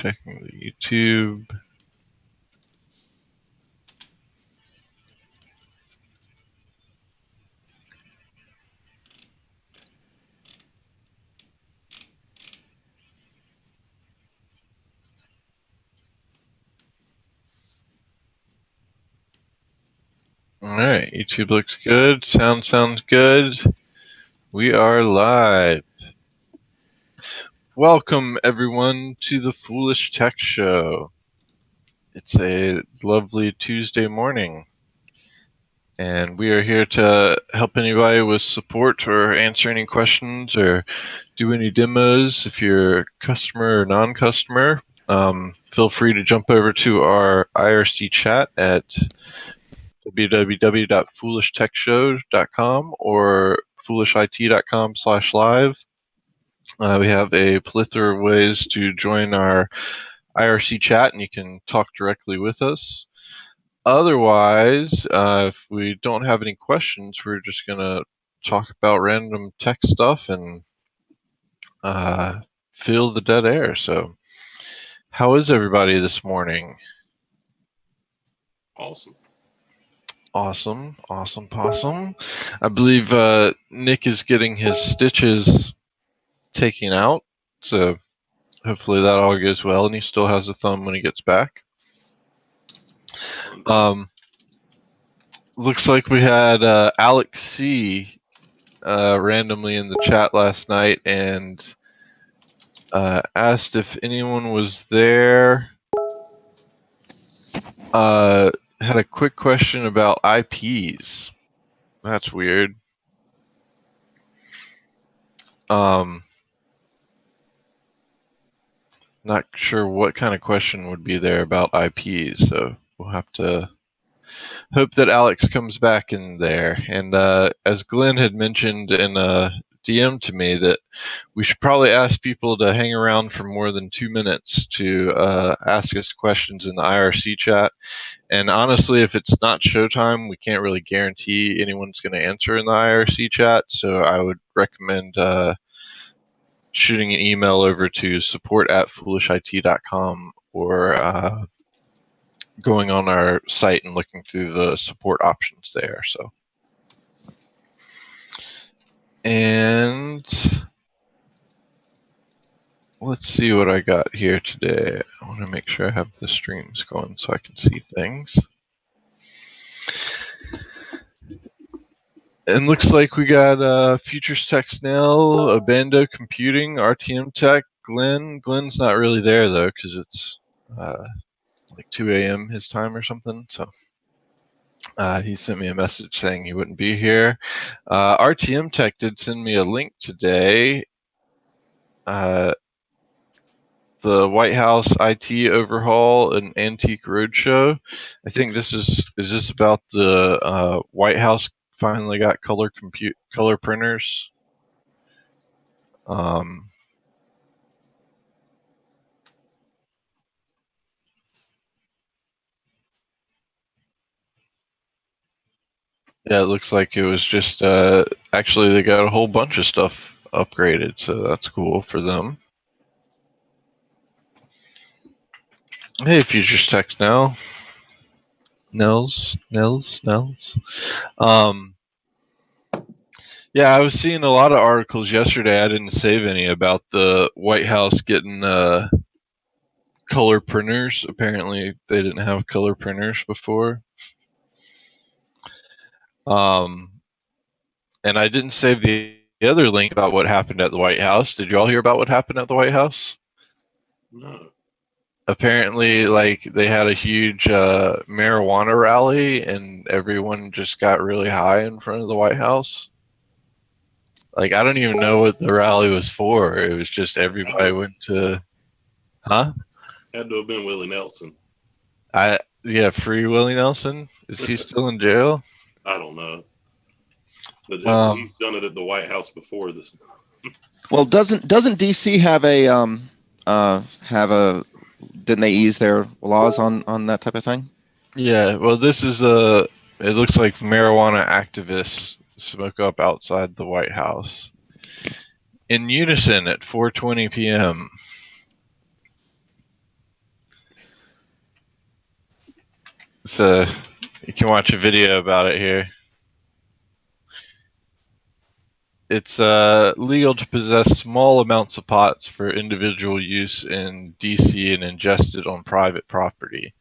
Checking the YouTube. Alright, YouTube looks good. Sound sounds good. We are live. Welcome everyone to the Foolish Tech Show. It's a lovely Tuesday morning, and we are here to help anybody with support or answer any questions or do any demos. If you're a customer or non-customer, feel free to jump over to our IRC chat at www.foolishtechshow.com or foolishit.com/live. We have a plethora of ways to join our IRC chat, and you can talk directly with us. Otherwise, if we don't have any questions, we're just going to talk about random tech stuff and fill the dead air. So, how is everybody this morning? Awesome. Awesome. I believe Nick is getting his stitches taken out, so hopefully that all goes well, and he still has a thumb when he gets back. Looks like we had Alex C randomly in the chat last night and asked if anyone was there. Had a quick question about IPs. That's weird. Not sure what kind of question would be there about IPs, so we'll have to hope that Alex comes back in there. And as Glenn had mentioned in a DM to me, that we should probably ask people to hang around for more than 2 minutes to ask us questions in the IRC chat. And honestly, if it's not showtime, we can't really guarantee anyone's going to answer in the IRC chat. So I would recommend shooting an email over to support@foolishit.com or going on our site and looking through the support options there. So, and let's see what I got here today. I want to make sure I have the streams going so I can see things. And looks like we got Futures Tech Snell, Abando Computing, RTM Tech, Glenn. Glenn's not really there though because it's like 2 a.m. his time or something. So he sent me a message saying he wouldn't be here. RTM Tech did send me a link today. The White House IT overhaul and antique roadshow. I think this is this about the White House finally got color printers? Yeah, it looks like it was just actually they got a whole bunch of stuff upgraded, so that's cool for them. Hey, Futures Tech now. Nels. Yeah, I was seeing a lot of articles yesterday. I didn't save any about the White House getting color printers. Apparently, they didn't have color printers before. And I didn't save the other link about what happened at the White House. Did you all hear about what happened at the White House? No. Apparently, like, they had a huge marijuana rally and everyone just got really high in front of the White House. Like, I don't even know what the rally was for. It was just everybody went to, huh? Had to have been Willie Nelson. Yeah, free Willie Nelson. Is he still in jail? I don't know, but he's done it at the White House before this. Well, doesn't DC have a didn't they ease their laws on that type of thing? Yeah, well, this is it looks like marijuana activists smoke up outside the White House in unison at 4:20 p.m. So you can watch a video about it here. It's legal to possess small amounts of pots for individual use in DC and ingested on private property.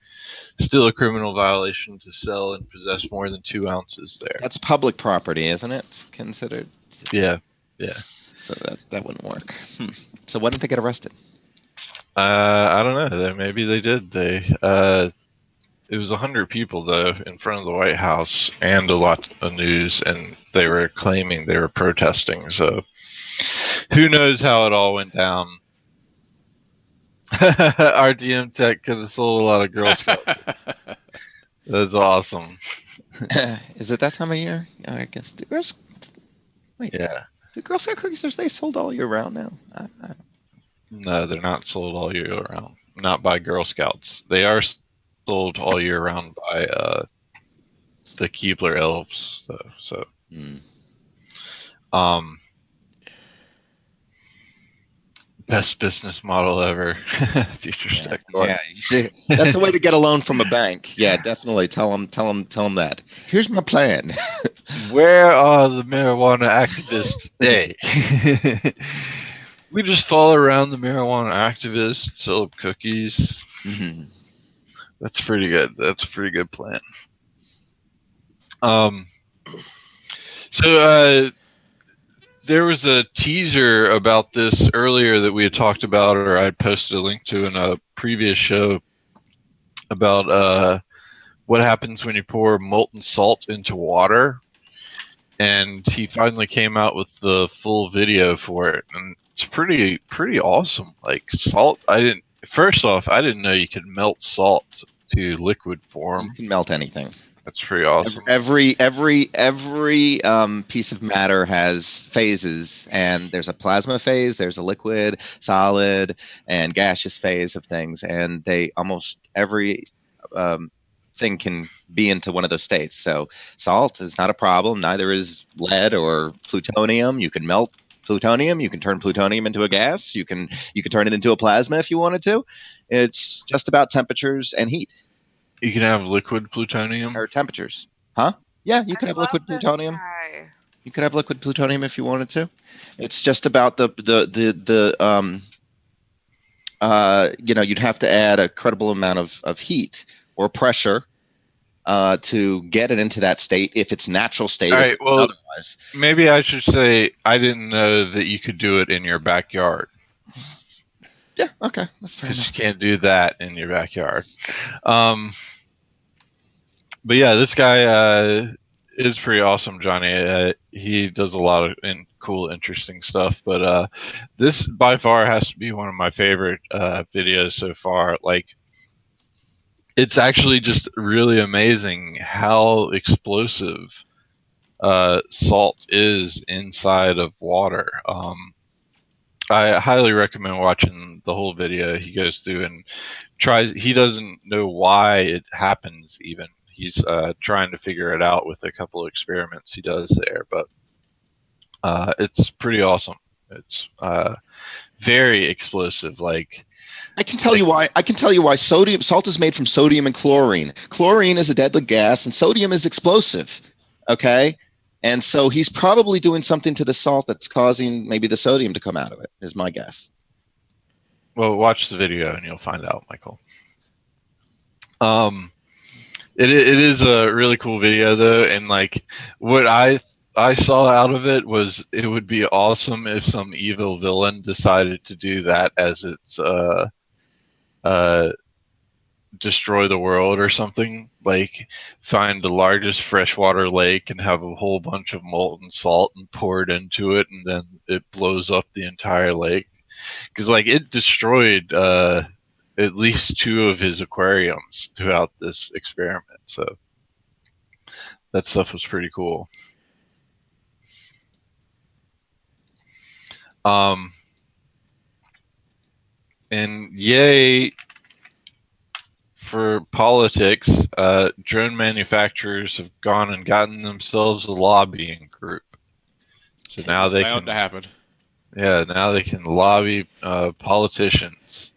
Still a criminal violation to sell and possess more than 2 ounces there. That's public property, isn't it? Considered. Yeah. So that wouldn't work. So why didn't they get arrested? I don't know. Maybe they did. It was 100 people though in front of the White House and a lot of news, and they were claiming they were protesting. So who knows how it all went down? RTM Tech could have sold a lot of Girl Scouts. That's awesome. Is it that time of year? I guess. Yeah. The Girl Scout cookies, they sold all year round now. No, they're not sold all year round. Not by Girl Scouts. They are sold all year round by the Keebler elves, though. So, best business model ever. Future Tech. Yeah, that's a way to get a loan from a bank. Yeah, definitely. Tell them that. Here's my plan. Where are the marijuana activists today? We just follow around the marijuana activists, sell up cookies. Mm-hmm. That's pretty good. That's a pretty good plan. So there was a teaser about this earlier that we had talked about, or I'd posted a link to in a previous show about what happens when you pour molten salt into water. And he finally came out with the full video for it, and it's pretty awesome. Like salt, first off, I didn't know you could melt salt to liquid form. You can melt anything. That's pretty awesome. Every piece of matter has phases, and there's a plasma phase, there's a liquid, solid, and gaseous phase of things, and they almost every thing can be into one of those states. So salt is not a problem. Neither is lead or plutonium. You can melt plutonium. You can turn plutonium into a gas. You can turn it into a plasma if you wanted to. It's just about temperatures and heat. You can have liquid plutonium or temperatures. Huh? Yeah, you can have liquid plutonium. You could have liquid plutonium if you wanted to. It's just about you'd have to add a credible amount of heat or pressure to get it into that state if it's natural state. All right, well, otherwise. Maybe I should say I didn't know that you could do it in your backyard. Yeah, okay, that's fair enough. You can't do that in your backyard. But yeah, this guy is pretty awesome, Johnny. He does a lot of cool, interesting stuff. But this by far has to be one of my favorite videos so far. Like, it's actually just really amazing how explosive salt is inside of water. I highly recommend watching the whole video. He goes through and tries. He doesn't know why it happens even. He's trying to figure it out with a couple of experiments he does there, but it's pretty awesome. It's very explosive. Like, I can tell you why. I can tell you why salt is made from sodium and chlorine. Chlorine is a deadly gas, and sodium is explosive. Okay, and so he's probably doing something to the salt that's causing maybe the sodium to come out of it. Is my guess. Well, watch the video and you'll find out, Michael. It is a really cool video though, and like what I saw out of it was it would be awesome if some evil villain decided to do that as its destroy the world or something. Like find the largest freshwater lake and have a whole bunch of molten salt and pour it into it, and then it blows up the entire lake. Because like it destroyed at least 2 of his aquariums throughout this experiment. So that stuff was pretty cool. And yay for politics, drone manufacturers have gone and gotten themselves a lobbying group. So now they can. To happen. Yeah, now they can lobby politicians.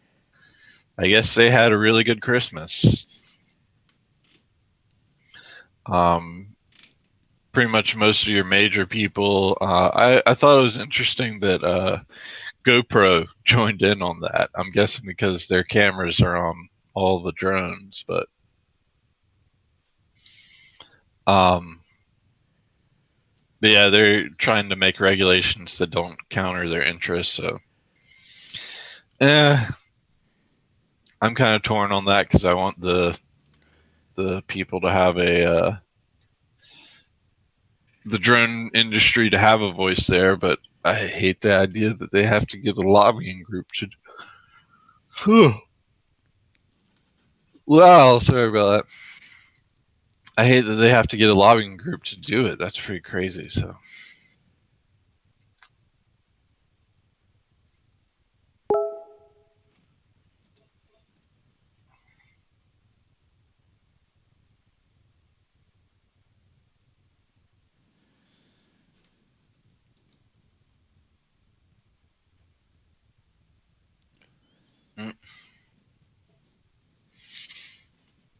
I guess they had a really good Christmas. Pretty much most of your major people. I thought it was interesting that GoPro joined in on that. I'm guessing because their cameras are on all the drones, but yeah, they're trying to make regulations that don't counter their interests. So, I'm kind of torn on that because I want the people to have the drone industry to have a voice there, but I hate the idea that they have to get a lobbying group to. Well, sorry about that. I hate that they have to get a lobbying group to do it. That's pretty crazy. So. Mm.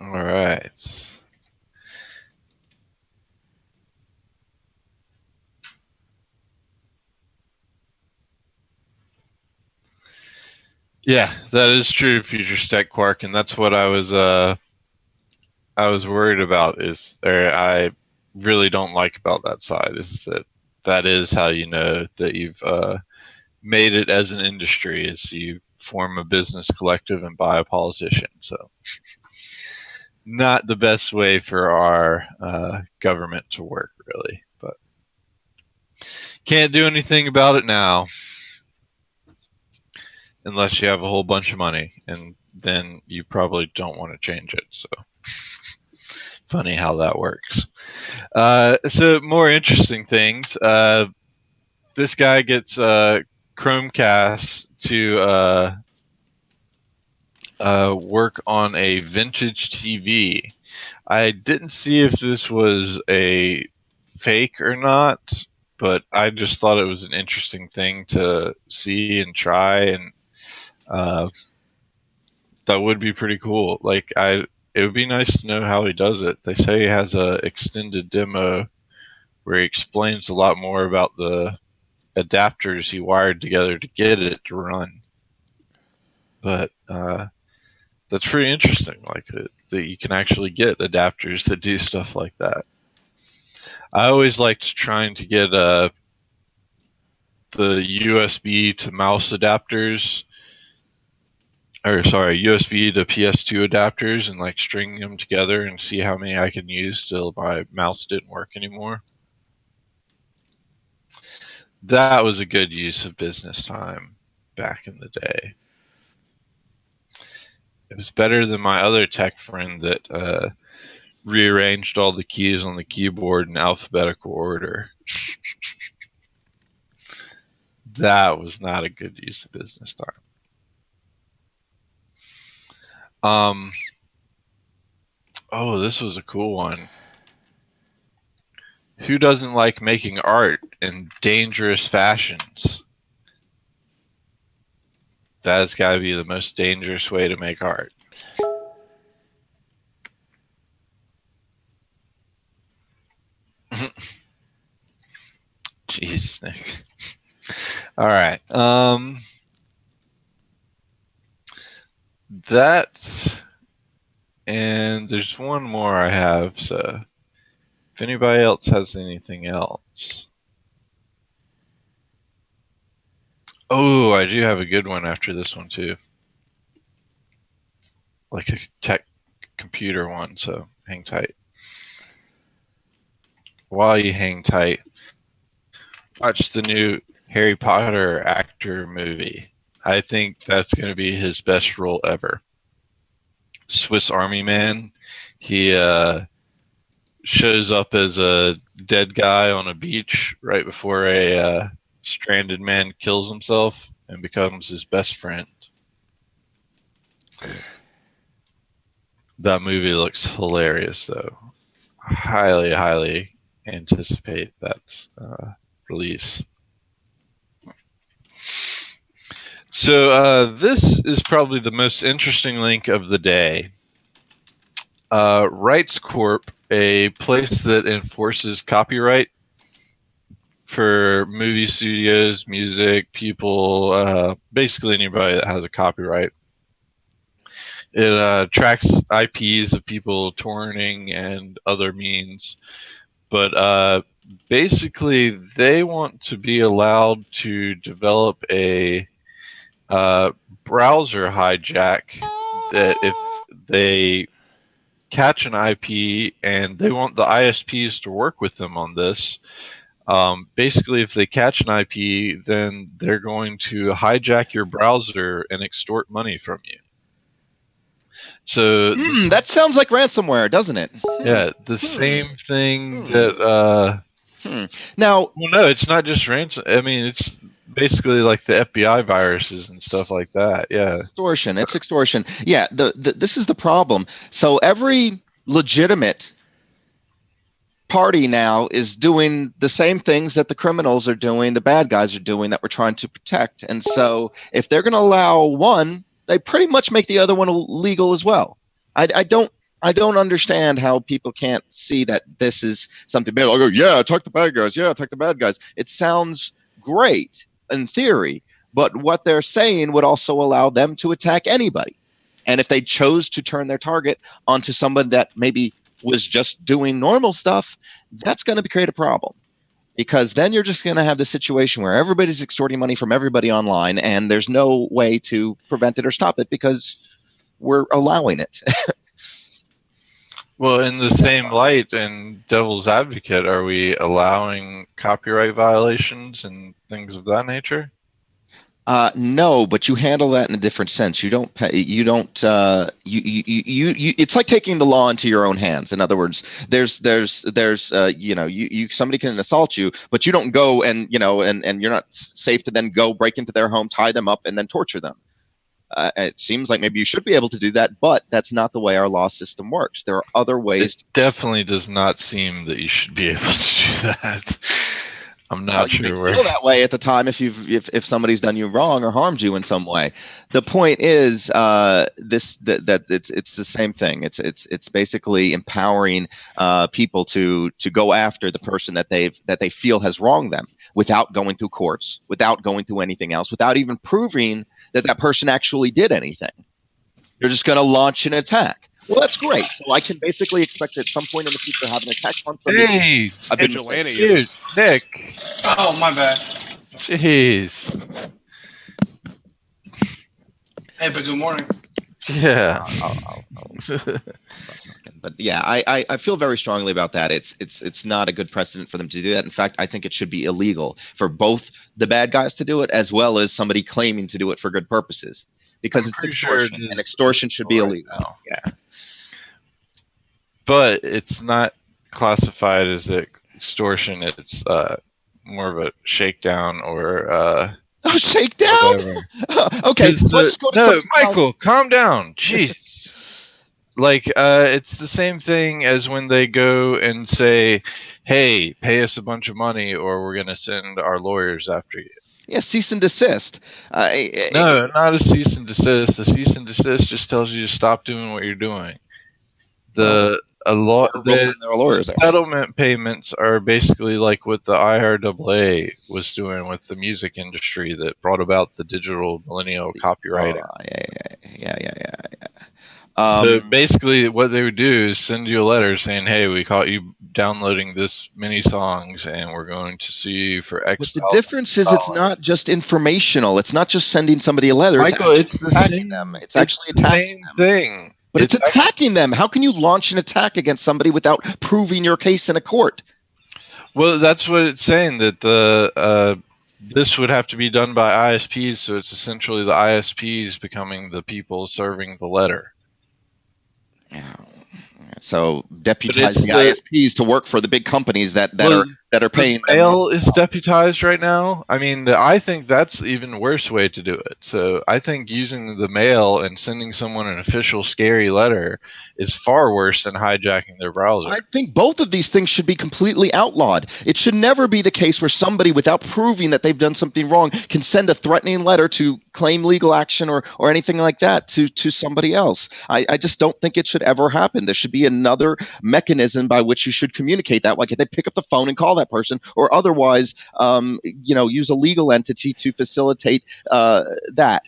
All right. Yeah, that is true, Future Stack Quark, and that's what I was worried about. I really don't like about that side is that is how you know that you've made it as an industry is you form a business collective and buy a politician. So not the best way for our government to work, really, but can't do anything about it now unless you have a whole bunch of money, and then you probably don't want to change it. So funny how that works. So more interesting things. This guy gets Chromecast to work on a vintage TV. I didn't see if this was a fake or not, but I just thought it was an interesting thing to see and try, and that would be pretty cool. It would be nice to know how he does it. They say he has a extended demo where he explains a lot more about the adapters he wired together to get it to run. But that's pretty interesting. That you can actually get adapters that do stuff like that. I always liked trying to get the USB to mouse adapters, or sorry, USB to PS2 adapters, and like string them together and see how many I can use till my mouse didn't work anymore. That was a good use of business time back in the day. It was better than my other tech friend that rearranged all the keys on the keyboard in alphabetical order. That was not a good use of business time. Oh, this was a cool one. Who doesn't like making art in dangerous fashions? That has got to be the most dangerous way to make art. Jeez, Nick. All right. That, and there's one more I have. So, if anybody else has anything else. Oh, I do have a good one after this one too. Like a tech computer one, so hang tight. While you hang tight, watch the new Harry Potter actor movie. I think that's going to be his best role ever. Swiss Army Man. He shows up as a dead guy on a beach right before a stranded man kills himself and becomes his best friend. That movie looks hilarious, though. Highly, highly anticipate that release. So this is probably the most interesting link of the day. Rights Corp, a place that enforces copyright for movie studios, music, people, basically anybody that has a copyright. It tracks IPs of people torrenting and other means, but basically they want to be allowed to develop a browser hijack that if they catch an IP and they want the ISPs to work with them on this. Basically, if they catch an IP, then they're going to hijack your browser and extort money from you. So That sounds like ransomware, doesn't it? yeah, the same thing that. Now, Well, no, it's not just ransom. I mean, it's basically like the FBI viruses and stuff like that. Yeah, extortion. It's extortion. Yeah. This is the problem. So every legitimate party now is doing the same things that the criminals are doing, the bad guys are doing, that we're trying to protect. And so if they're going to allow one, they pretty much make the other one legal as well. I don't understand how people can't see that this is something bad. I'll go, yeah, attack the bad guys. Yeah, attack the bad guys. It sounds great in theory, but what they're saying would also allow them to attack anybody. And if they chose to turn their target onto someone that maybe was just doing normal stuff, that's going to create a problem. Because then you're just going to have the situation where everybody's extorting money from everybody online, and there's no way to prevent it or stop it because we're allowing it. Well, in the same light and devil's advocate, are we allowing copyright violations and things of that nature? No, but you handle that in a different sense. You don't pay, you don't you it's like taking the law into your own hands. In other words, there's somebody can assault you, but you don't go and and you're not safe to then go break into their home, tie them up, and then torture them. It seems like maybe you should be able to do that, but that's not the way our law system works. There are other ways. It definitely does not seem that you should be able to do that. I'm not sure you where. Feel that way at the time if somebody's done you wrong or harmed you in some way. The point is that it's the same thing. It's basically empowering people to go after the person that they feel has wronged them without going through courts, without going through anything else, without even proving that person actually did anything. You're just going to launch an attack. Well, that's great. So I can basically expect at some point in the future have an attack on somebody. Hey, I've been dude, Nick. Oh, my bad. Jeez. Hey, but good morning. Yeah. I'll stop talking. But yeah, I feel very strongly about that. It's not a good precedent for them to do that. In fact, I think it should be illegal for both the bad guys to do it as well as somebody claiming to do it for good purposes, because it's extortion, and extortion should be illegal. Now. Yeah. But it's not classified as extortion. It's more of a shakedown or shakedown. Okay, so let's go to no, Michael, else. Calm down. Jeez. Like it's the same thing as when they go and say, "Hey, pay us a bunch of money, or we're gonna send our lawyers after you." Yeah, cease and desist. No, not a cease and desist. A cease and desist just tells you to stop doing what you're doing. The settlement payments are basically like what the IRAA was doing with the music industry that brought about the digital millennial copyright. Yeah. So basically, what they would do is send you a letter saying, "Hey, we caught you downloading this many songs, and we're going to sue you for X." But the difference is, it's not just informational. It's not just sending somebody a letter. Michael, it's the attacking them. It's actually attacking them. Thing. But it's attacking them. How can you launch an attack against somebody without proving your case in a court? Well, that's what it's saying, that this would have to be done by ISPs, so it's essentially the ISPs becoming the people serving the letter. So deputize the ISPs to work for the big companies that are that are paying them. Mail is deputized right now. I mean, I think that's even worse way to do it. So I think using the mail and sending someone an official scary letter is far worse than hijacking their browser. I think both of these things should be completely outlawed. It should never be the case where somebody, without proving that they've done something wrong, can send a threatening letter to claim legal action or anything like that to somebody else. I just don't think it should ever happen. There should be another mechanism by which you should communicate that. Like, they pick up the phone and call that person, or otherwise, use a legal entity to facilitate that.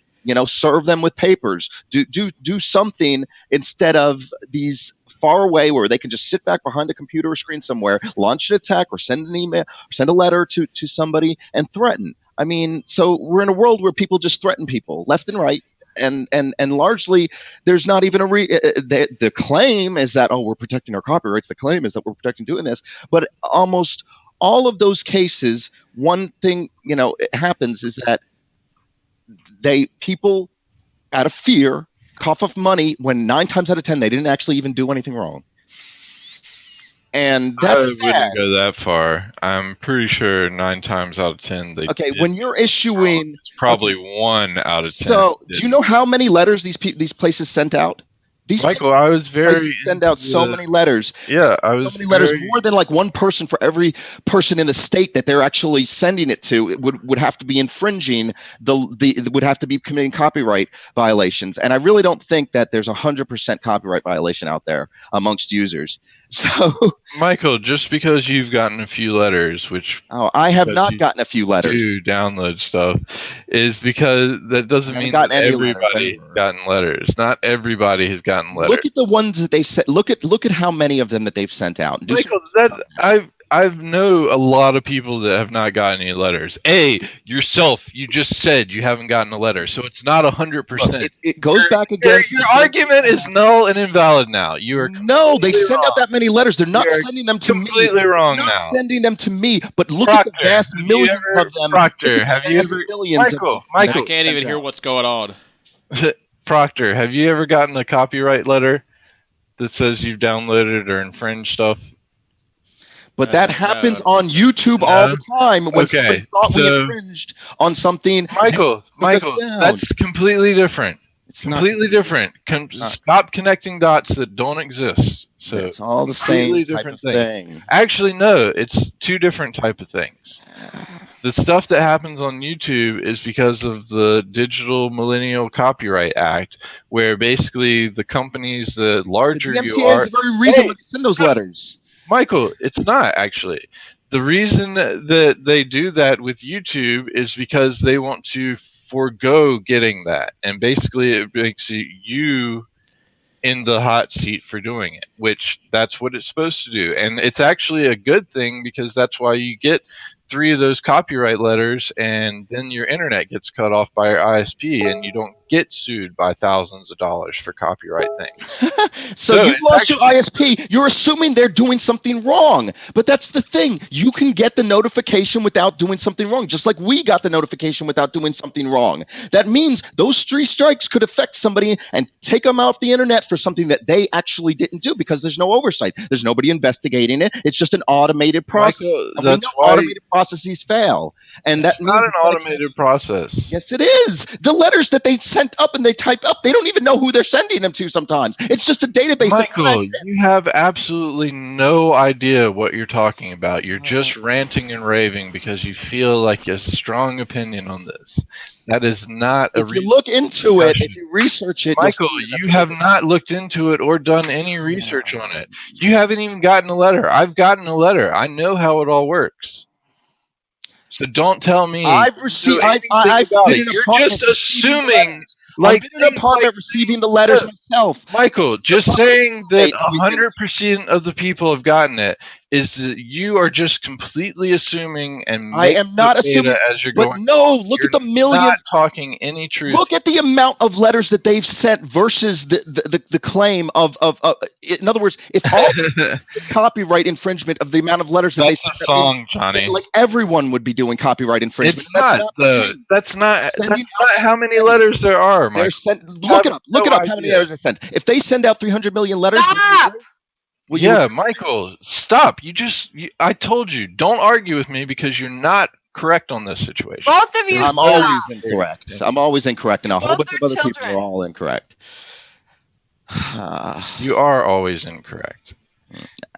Serve them with papers. Do something instead of these far away where they can just sit back behind a computer or screen somewhere, launch an attack, or send an email, or send a letter to somebody and threaten. I mean, so we're in a world where people just threaten people left and right. And largely, there's not even the claim is that, we're protecting our copyrights. The claim is that we're protecting doing this. But almost all of those cases, one thing, it happens is that people out of fear cough up money when 9 times out of 10 they didn't actually even do anything wrong. And that's I wouldn't go that far. I'm pretty sure 9 times out of 10 they okay, when you're issuing, it's probably 1 out of 10. So, do you know how many letters these places sent out? Michael, I was very send out so many letters. Yeah, I was so many letters, more than like one person for every person in the state that they're actually sending it to. It would have to be infringing would have to be committing copyright violations. And I really don't think that there's 100% copyright violation out there amongst users. So, Michael, just because you've gotten a few letters, I have not gotten a few letters. To download stuff, is because that doesn't mean that everybody has gotten letters. Not everybody has gotten letters. Look at the ones that they sent. Look at how many of them that they've sent out. Michael, I know a lot of people that have not gotten any letters. Yourself, you just said you haven't gotten a letter, so it's not 100%. It goes back again. Your argument is null and invalid now. You are they send out that many letters. They're not sending them to me. Completely wrong now. Not sending them to me, but look at the vast millions of them. Proctor, have you ever? Michael, I can't even hear what's going on. Proctor, have you ever gotten a copyright letter that says you've downloaded or infringed stuff? But that happens on YouTube all the time when somebody thought we infringed on something. Michael, that's completely different. It's completely different. Stop connecting dots that don't exist. So it's all the same type of thing. Actually, no, it's 2 different type of things. The stuff that happens on YouTube is because of the Digital Millennial Copyright Act, where basically the companies, the larger the DMCA you are, is the very reason we send those letters. Michael, it's not actually. The reason that they do that with YouTube is because they want to forego getting that, and basically it makes you in the hot seat for doing it, which that's what it's supposed to do. And it's actually a good thing, because that's why you get 3 of those copyright letters, and then your internet gets cut off by your ISP, and you don't get sued by thousands of dollars for copyright things. So you've lost your ISP. You're assuming they're doing something wrong. But that's the thing. You can get the notification without doing something wrong, just like we got the notification without doing something wrong. That means those 3 strikes could affect somebody and take them off the internet for something that they actually didn't do, because there's no oversight. There's nobody investigating it. It's just an automated process. Michael, and we know automated processes fail. And that means not an automated process. Yes, it is. The letters that they sent up and they type up, they don't even know who they're sending them to sometimes. It's just a database. Michael, you have absolutely no idea what you're talking about. You're just ranting and raving because you feel like you have a strong opinion on this. That is not a reason. If you look into it, if you research it, Michael, you have not looked into it or done any research on it. You haven't even gotten a letter. I've gotten a letter. I know how it all works. So don't tell me. I've received. I've been in You're just assuming. I've been in an apartment receiving the letters myself. Michael, just saying that 100% of the people have gotten it is that you are just completely assuming and I am not assuming as you're going. But no, look at the millions. Not talking any truth. Look at the amount of letters that they've sent versus the claim of. In other words, if all copyright infringement of the amount of letters that they sent, that's a song, Johnny. Like everyone would be doing copyright infringement. It's not, though. That's not how many letters there are. Look it up. Look it up. How many letters they sent? If they send out 300 million letters, Well, yeah, Michael, stop. I told you, don't argue with me because you're not correct on this situation. Both of you I'm stop. always incorrect. I'm always incorrect, and a whole Both bunch are of other people children. are all incorrect. You are always incorrect.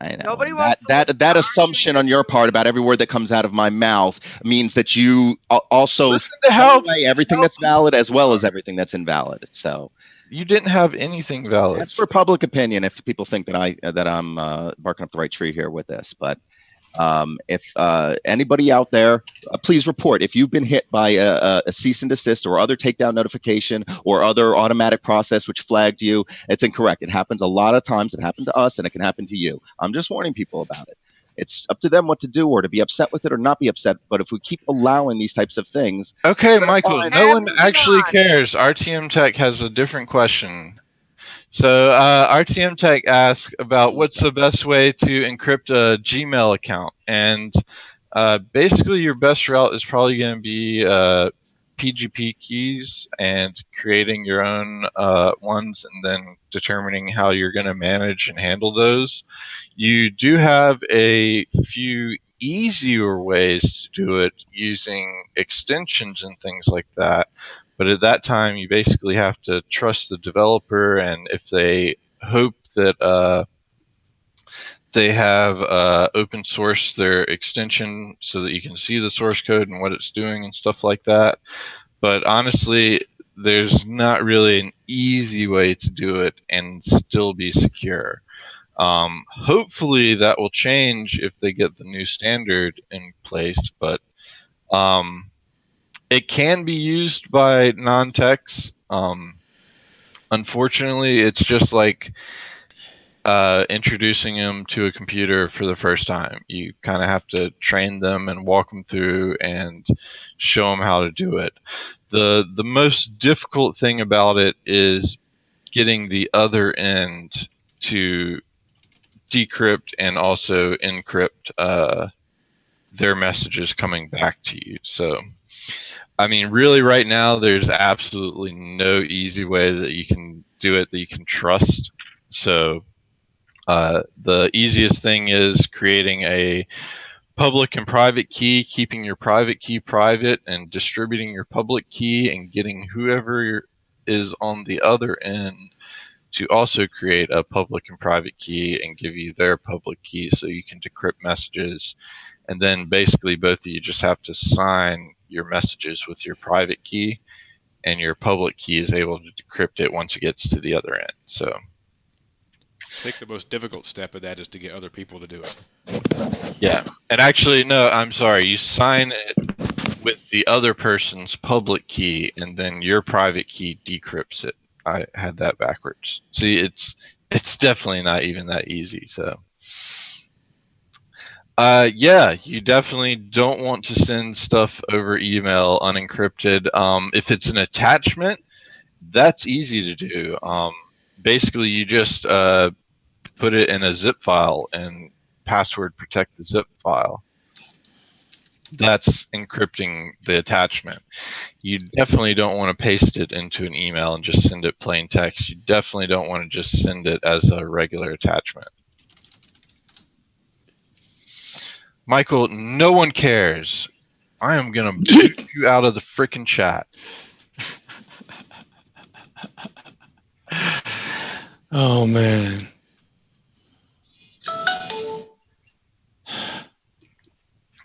I know. Nobody And wants to listen that to assumption on your part about every word that comes out of my mouth means that you also Listen to throw how away everything that's valid as well as everything that's invalid. So you didn't have anything valid. that's for public opinion. If people think that I'm barking up the right tree here with this, but if anybody out there, please report if you've been hit by a cease and desist or other takedown notification or other automatic process which flagged you. It's incorrect. It happens a lot of times. It happened to us, and it can happen to you. I'm just warning people about it. It's up to them what to do, or to be upset with it or not be upset. But if we keep allowing these types of things, Okay, Michael, no one Moving actually on. cares. RTM Tech has a different question. So RTM Tech asks about what's the best way to encrypt a Gmail account, and basically your best route is probably going to be PGP keys and creating your own ones, and then determining how you're going to manage and handle those. You do have a few easier ways to do it using extensions and things like that. But at that time, you basically have to trust the developer, and if they hope that they have open source their extension so that you can see the source code and what it's doing and stuff like that. But honestly, there's not really an easy way to do it and still be secure. Hopefully that will change if they get the new standard in place, but it can be used by non-techs. Unfortunately, it's just like introducing them to a computer for the first time. You kind of have to train them and walk them through and show them how to do it. The most difficult thing about it is getting the other end to decrypt and also encrypt their messages coming back to you. So, I mean, really, right now, there's absolutely no easy way that you can do it that you can trust. So, the easiest thing is creating a public and private key, keeping your private key private, and distributing your public key, and getting whoever is on the other end to also create a public and private key and give you their public key so you can decrypt messages. And then basically both of you just have to sign your messages with your private key, and your public key is able to decrypt it once it gets to the other end. So I think the most difficult step of that is to get other people to do it. yeah, and actually, no, I'm sorry. You sign it with the other person's public key, and then your private key decrypts it. I had that backwards. See, it's definitely not even that easy. So, yeah, you definitely don't want to send stuff over email unencrypted. If it's an attachment, that's easy to do. Basically, you just put it in a zip file and password protect the zip file. That's encrypting the attachment. You definitely don't want to paste it into an email and just send it plain text. You definitely don't want to just send it as a regular attachment. Michael, no one cares. I am going to boot you out of the frickin' chat. Oh man.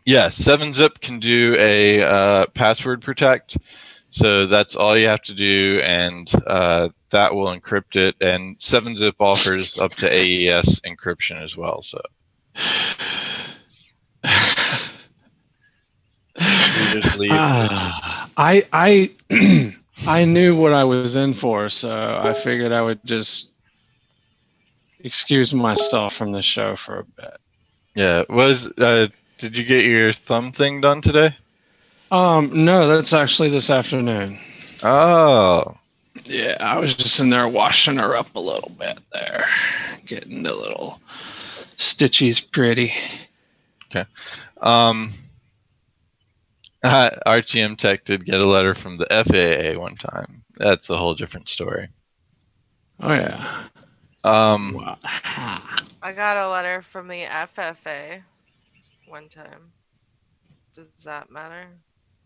Yeah, 7-Zip can do a password protect. So that's all you have to do, and that will encrypt it. And 7-Zip offers up to AES encryption as well. So you just leave. I I knew what I was in for, so I figured I would just excuse myself from the show for a bit. Yeah. Did you get your thumb thing done today? No, that's actually this afternoon. Oh. Yeah, I was just in there washing her up a little bit there, getting the little stitchies pretty. Okay. RTM Tech did get a letter from the FAA one time. That's a whole different story. Oh yeah. Um. Wow. I I got a letter from the FFA one time. Does that matter?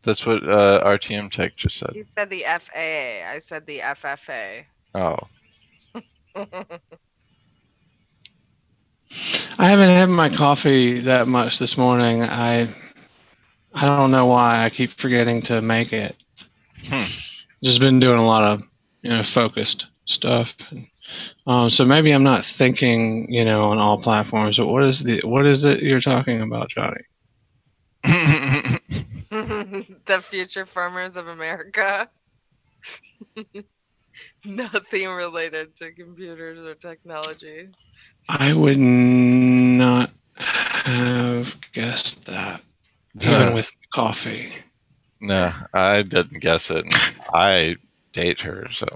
That's what RTM Tech just said. He said the FAA. I said the FFA. Oh. I haven't had my coffee that much this morning. I don't know why I keep forgetting to make it. Just been doing a lot of focused stuff. So maybe I'm not thinking on all platforms. But what is it you're talking about, Johnny? The future farmers of America. Nothing related to computers or technology. I would not have guessed that, even with coffee. No, I didn't guess it. I date her, so.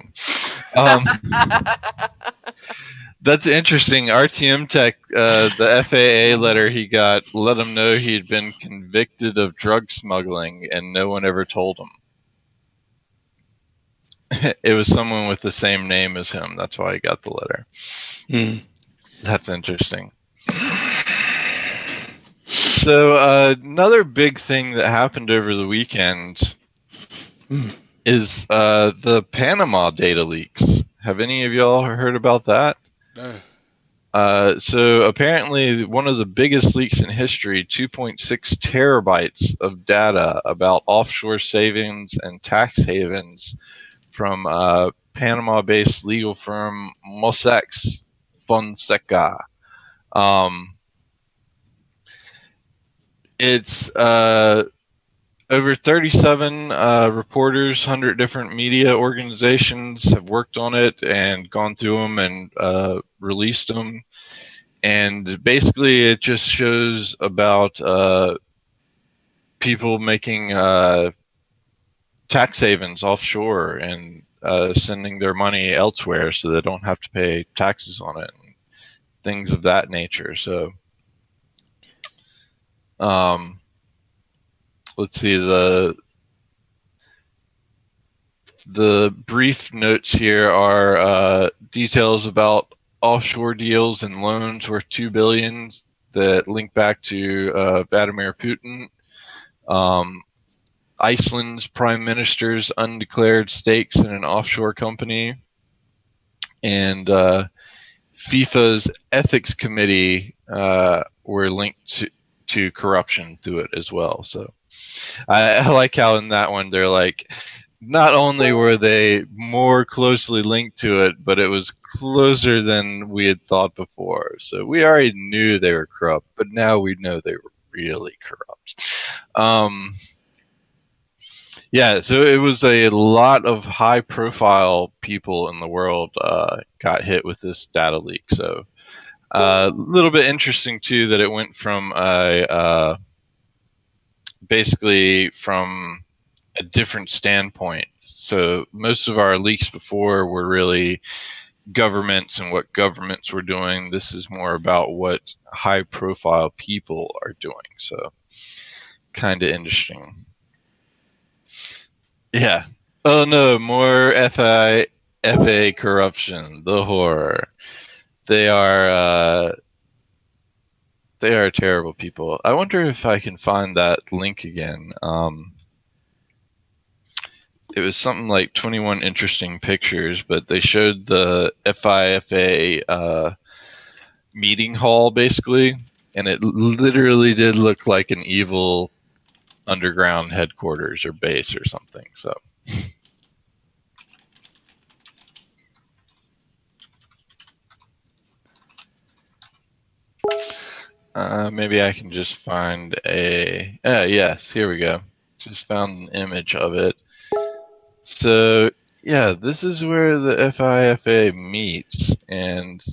That's interesting. RTM Tech, the FAA letter he got let him know he'd been convicted of drug smuggling, and no one ever told him. It was someone with the same name as him. That's why he got the letter. That's interesting. So another big thing that happened over the weekend is the Panama data leaks. Have any of y'all heard about that? No. So apparently one of the biggest leaks in history, 2.6 terabytes of data about offshore savings and tax havens from Panama-based legal firm Mossack Fonseca. It's over 37 reporters, 100 different media organizations have worked on it and gone through them and released them. And basically, it just shows about people making tax havens offshore and sending their money elsewhere so they don't have to pay taxes on it and things of that nature. So, let's see, the brief notes here are details about offshore deals and loans worth $2 billion that link back to Vladimir Putin. Iceland's prime minister's undeclared stakes in an offshore company, and FIFA's ethics committee were linked to corruption through it as well. So I like how in that one they're like, not only were they more closely linked to it, but it was closer than we had thought before. So we already knew they were corrupt, but now we know they were really corrupt. Yeah, so it was a lot of high-profile people in the world got hit with this data leak. So a little bit interesting too that it went from basically from a different standpoint. So most of our leaks before were really governments and what governments were doing. This is more about what high-profile people are doing. So kind of interesting. Yeah. Oh no, more FA corruption. The horror. They are terrible people. I wonder if I can find that link again. It was something like 21 interesting pictures, but they showed the FIFA meeting hall basically, and it literally did look like an evil underground headquarters or base or something. So. Maybe I can just find a. Yes, here we go. Just found an image of it. So, yeah, this is where the FIFA meets. And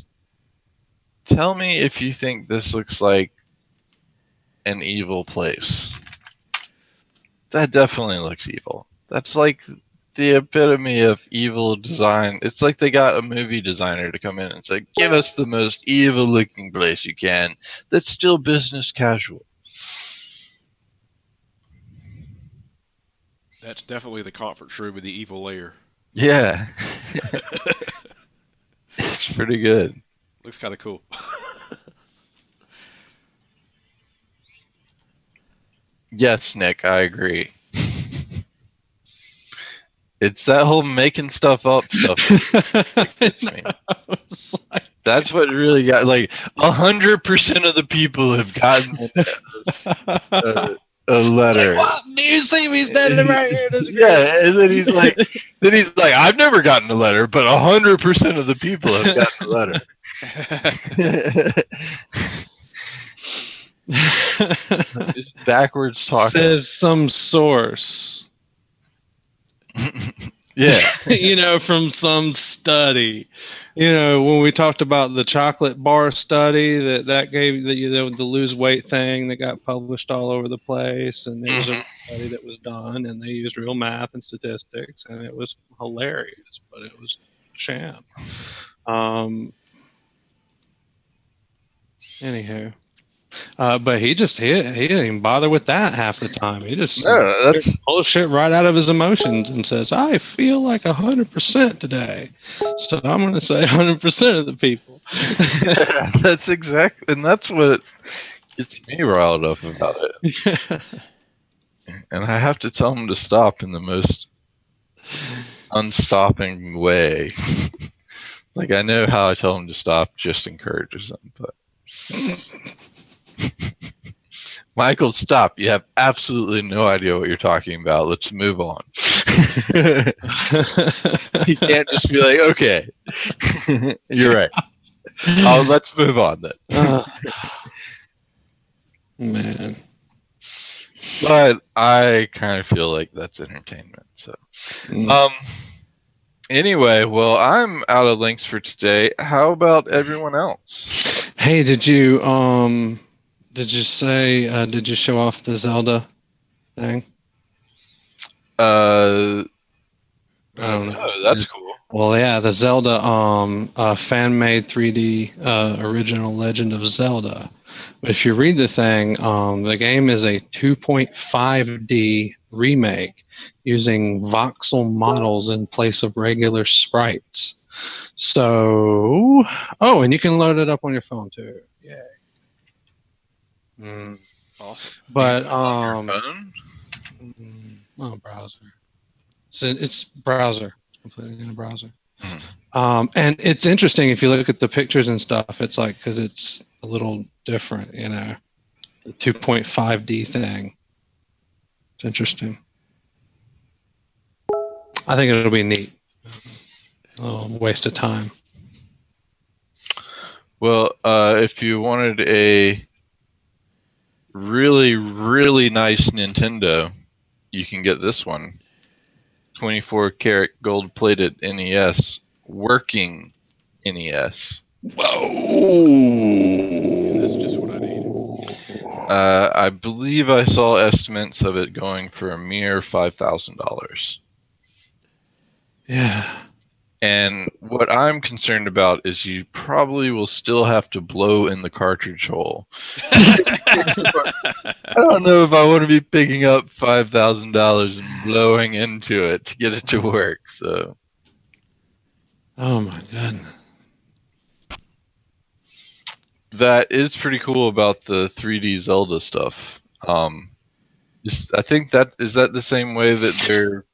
tell me if you think this looks like an evil place. That definitely looks evil. That's like the epitome of evil design. It's like they got a movie designer to come in and say, give us the most evil looking place you can that's still business casual. That's definitely the conference room with the evil layer. Yeah. It's pretty good. Looks kind of cool. Yes, Nick, I agree. It's that whole making stuff up stuff that gets me. It's like, That's what really got, like, 100% of the people have gotten a letter. what? Do you see me standing right here? This Yeah, and then he's like, I've never gotten a letter, but 100% of the people have gotten a letter. Just backwards talking. Says some source. Yeah. From some study. When we talked about the chocolate bar study that gave the lose weight thing that got published all over the place, and it was a study that was done, and they used real math and statistics, and it was hilarious, but it was a sham. Anywho. But he didn't even bother with that half the time. He just pulls shit right out of his emotions and says, "I feel like 100% today, so I'm going to say 100% of the people." That's exactly, and that's what gets me riled up about it. And I have to tell him to stop in the most unstopping way. Like, I know how I tell him to stop just encourages him, but Michael, stop. You have absolutely no idea what you're talking about. Let's move on. He can't just be like, okay, you're right. Let's move on then. Man. But I kind of feel like that's entertainment. So, anyway, well, I'm out of links for today. How about everyone else? Hey, did you say did you show off the Zelda thing? I don't know. Oh, that's cool. Well, yeah, the Zelda fan-made 3D original Legend of Zelda. But if you read the thing, the game is a 2.5D remake using voxel models in place of regular sprites. So, and you can load it up on your phone too. Yay. Awesome. But on your phone? browser. So it's browser, completely in a browser. And it's interesting if you look at the pictures and stuff. It's like, because it's a little different, the 2.5D thing. It's interesting. I think it'll be neat. A little waste of time. Well, if you wanted a really, really nice Nintendo, you can get this one. 24-karat gold-plated NES, working NES. Whoa! That's just what I need. I believe I saw estimates of it going for a mere $5,000. Yeah. And what I'm concerned about is you probably will still have to blow in the cartridge hole. I don't know if I want to be picking up $5,000 and blowing into it to get it to work. So. Oh my goodness. That is pretty cool about the 3D Zelda stuff. I think that is that the same way that they're.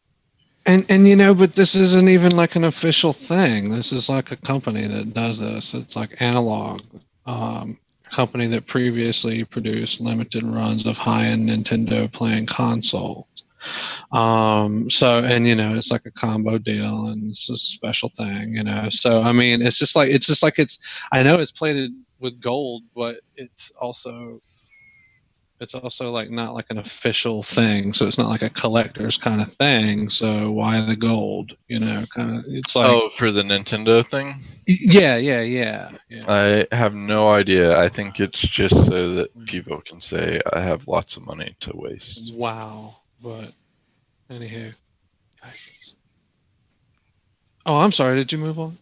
And but this isn't even like an official thing. This is like a company that does this. It's like Analog, company that previously produced limited runs of high-end Nintendo playing consoles. It's like a combo deal, and it's a special thing, So I mean, it's just like I know it's plated with gold, but it's also like not like an official thing, so it's not like a collector's kind of thing. So why the gold? Kind of. It's like for the Nintendo thing. Yeah. I have no idea. I think it's just so that people can say I have lots of money to waste. Wow, but anywho. Oh, I'm sorry. Did you move on?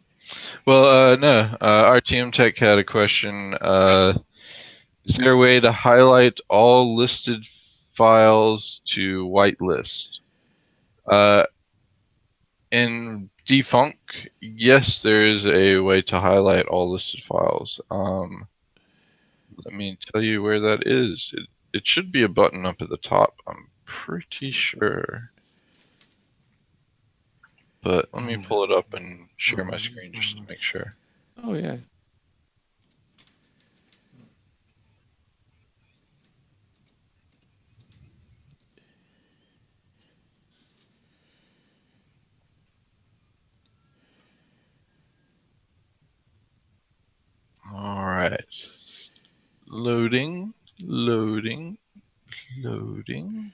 Well, no. RTM Tech had a question. Is there a way to highlight all listed files to whitelist? In Defunct, yes, there is a way to highlight all listed files. Let me tell you where that is. it should be a button up at the top. I'm pretty sure. But let me pull it up and share my screen just to make sure. Oh yeah. All right. Loading, loading, loading.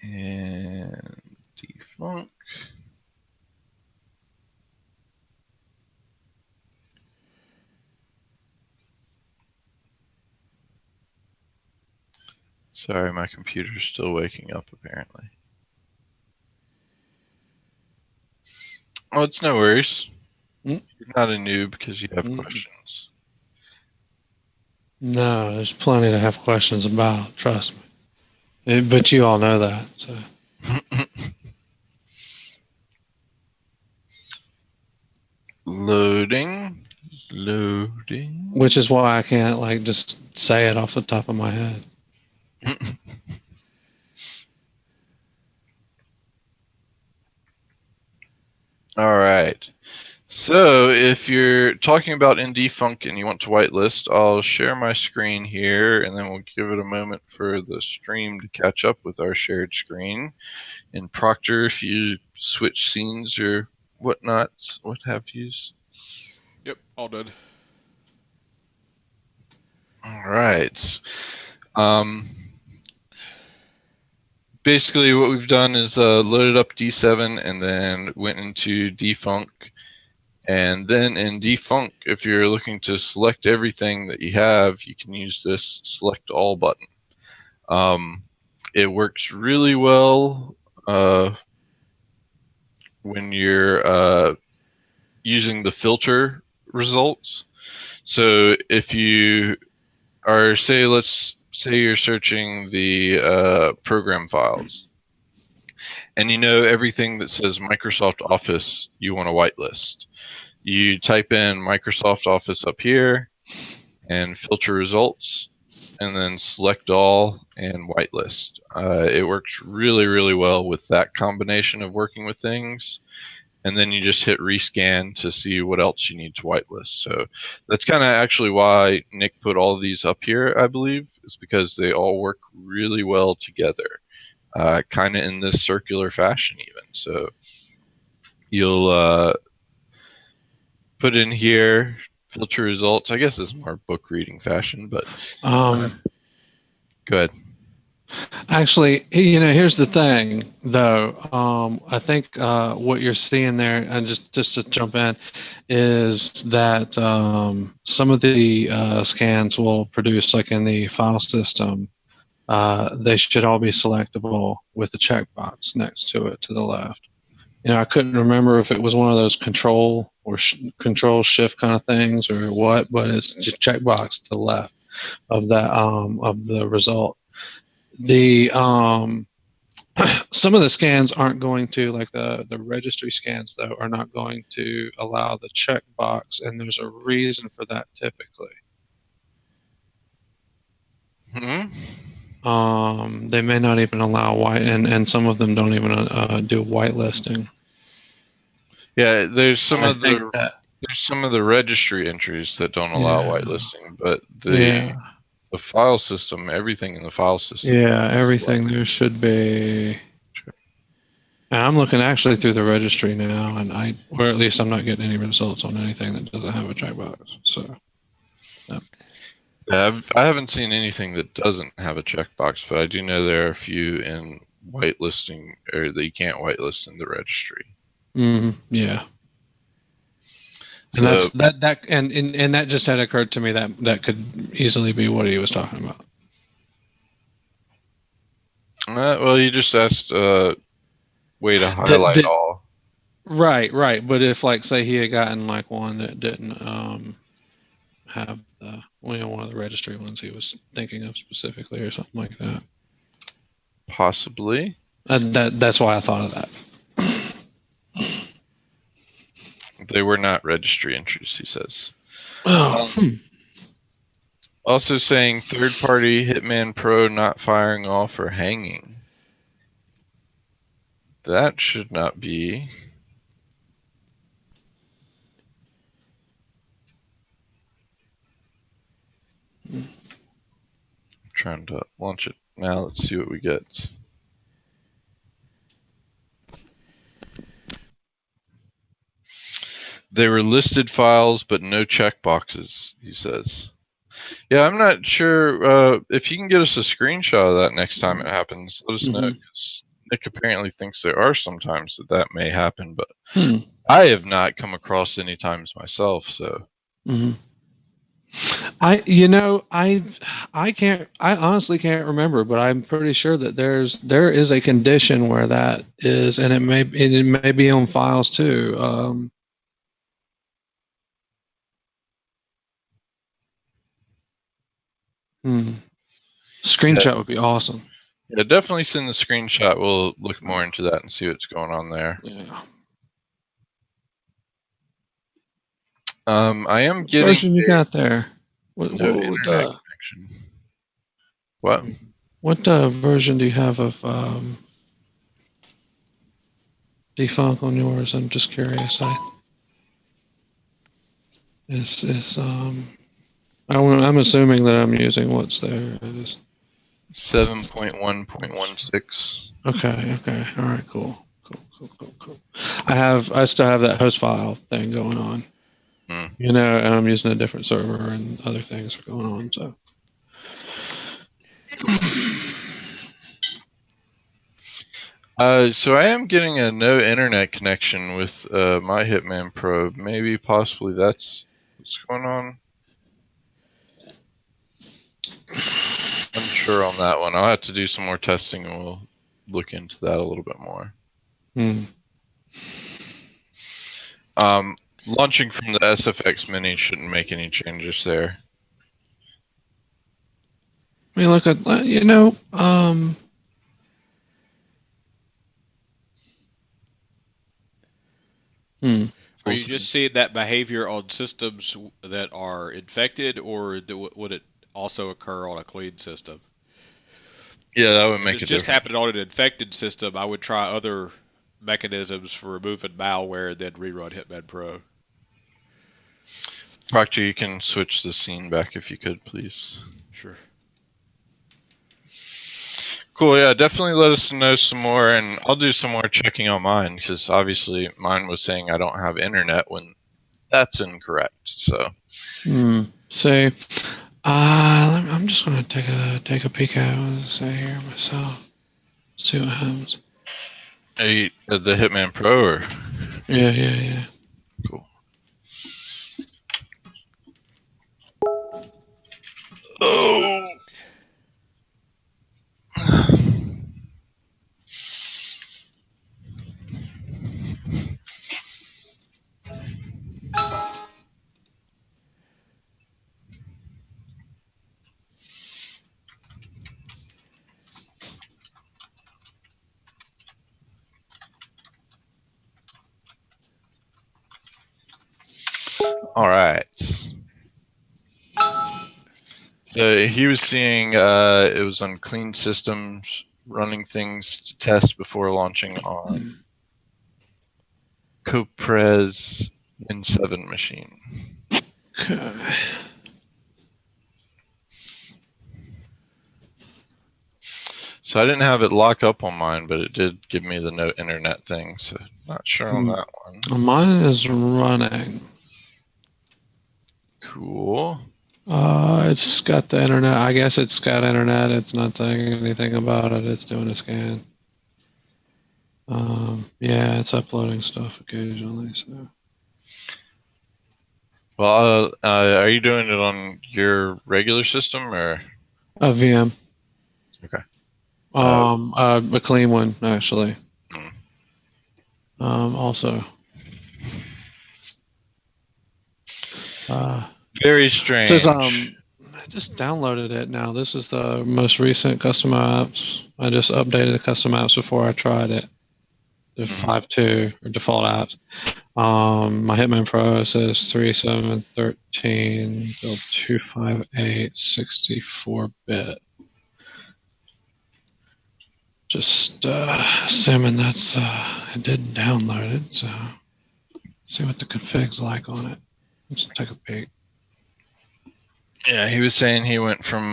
And defunk. Sorry, my computer's still waking up apparently. Oh, it's no worries. Mm. You're not a noob because you have questions. No, there's plenty to have questions about. Trust me. But you all know that. So. Loading, loading. Which is why I can't like just say it off the top of my head. All right. So if you're talking about NDFunk and you want to whitelist, I'll share my screen here and then we'll give it a moment for the stream to catch up with our shared screen. And Proctor, if you switch scenes or whatnot, what have yous. Yep, all done. All right. Basically what we've done is loaded up D7 and then went into defunk. And then in defunk, if you're looking to select everything that you have, you can use this select all button. It works really well when you're using the filter results. So if you are, let's say you're searching the program files, and you know everything that says Microsoft Office you want to whitelist. You type in Microsoft Office up here and filter results, and then select all and whitelist. It works really, really well with that combination of working with things. And then you just hit rescan to see what else you need to whitelist. So that's kind of actually why Nick put all of these up here, I believe, is because they all work really well together, kind of in this circular fashion even. So you'll put in here filter results. I guess it's more book reading fashion, but go ahead. Actually, here's the thing, though. I think what you're seeing there, and just to jump in, is that some of the scans will produce, like in the file system, they should all be selectable with the checkbox next to it to the left. I couldn't remember if it was one of those control or control shift kind of things or what, but it's just checkbox to the left of that of the result. The some of the scans aren't going to, like the registry scans though, are not going to allow the checkbox, and there's a reason for that typically. They may not even allow white, and some of them don't even do whitelisting. Yeah, there's some of the registry entries that don't allow whitelisting, but the file system, everything in the file system. Yeah, everything there should be. And I'm looking actually through the registry now, and or at least I'm not getting any results on anything that doesn't have a checkbox. So. Yeah, I haven't seen anything that doesn't have a checkbox, but I do know there are a few in whitelisting, or that you can't whitelist in the registry. Yeah. And so, and that just had occurred to me that could easily be what he was talking about. Well, you just asked way to highlight all. Right. But if, like, say he had gotten like one that didn't have the one of the registry ones he was thinking of specifically, or something like that. Possibly. That's why I thought of that. They were not registry entries, he says. Oh. Also saying third-party Hitman Pro not firing off or hanging. That should not be. I'm trying to launch it now. Let's see what we get. They were listed files, but no checkboxes, he says. Yeah, I'm not sure if you can get us a screenshot of that next time it happens. Let us know, because Nick apparently thinks there are some times that may happen, but I have not come across any times myself. So, I honestly can't remember, but I'm pretty sure that there is a condition where that is, and it may be on files too. Screenshot would be awesome. Yeah, definitely send the screenshot. We'll look more into that and see what's going on there. Yeah. I am What getting version you got there? What internet connection. What version do you have of Defunk on yours? I'm just curious. I'm assuming that I'm using what's there. 7.1.16. Okay. All right. Cool. I still have that host file thing going on. And I'm using a different server and other things are going on. So I am getting a no internet connection with my Hitman Pro. Maybe, possibly that's what's going on. Unsure on that one. I'll have to do some more testing and we'll look into that a little bit more. Launching from the SFX Mini shouldn't make any changes there. I mean, look at Or you just seeing that behavior on systems that are infected, or would it also occur on a clean system? Yeah, that would make If a it's just difference. happening on an infected system, I would try other mechanisms for removing malware and then rerun Hitman Pro. Proctor, you can switch the scene back if you could, please. Sure. Cool, yeah, definitely let us know some more, and I'll do some more checking on mine, because obviously mine was saying I don't have internet when that's incorrect, so. Say, I'm just going to take a peek at it here myself. See what happens. The Hitman Pro, or? Yeah. Cool. Oh! All right. So he was seeing it was on clean systems, running things to test before launching on Coprez Win7 machine. Okay. So I didn't have it lock up on mine, but it did give me the no internet thing, so not sure on that one. Mine is running. Cool. It's got the internet. I guess it's got internet. It's not saying anything about it. It's doing a scan. Yeah, it's uploading stuff occasionally. So. Well, are you doing it on your regular system or? A VM. Okay. A clean one actually. Also. Very strange. Says I just downloaded it now. This is the most recent custom apps. I just updated the custom apps before I tried it. The 5.2 or default apps. My Hitman Pro says 3713 build 258 64-bit. Just assuming that's it didn't download it, so see what the config's like on it. Let's take a peek. Yeah, he was saying he went from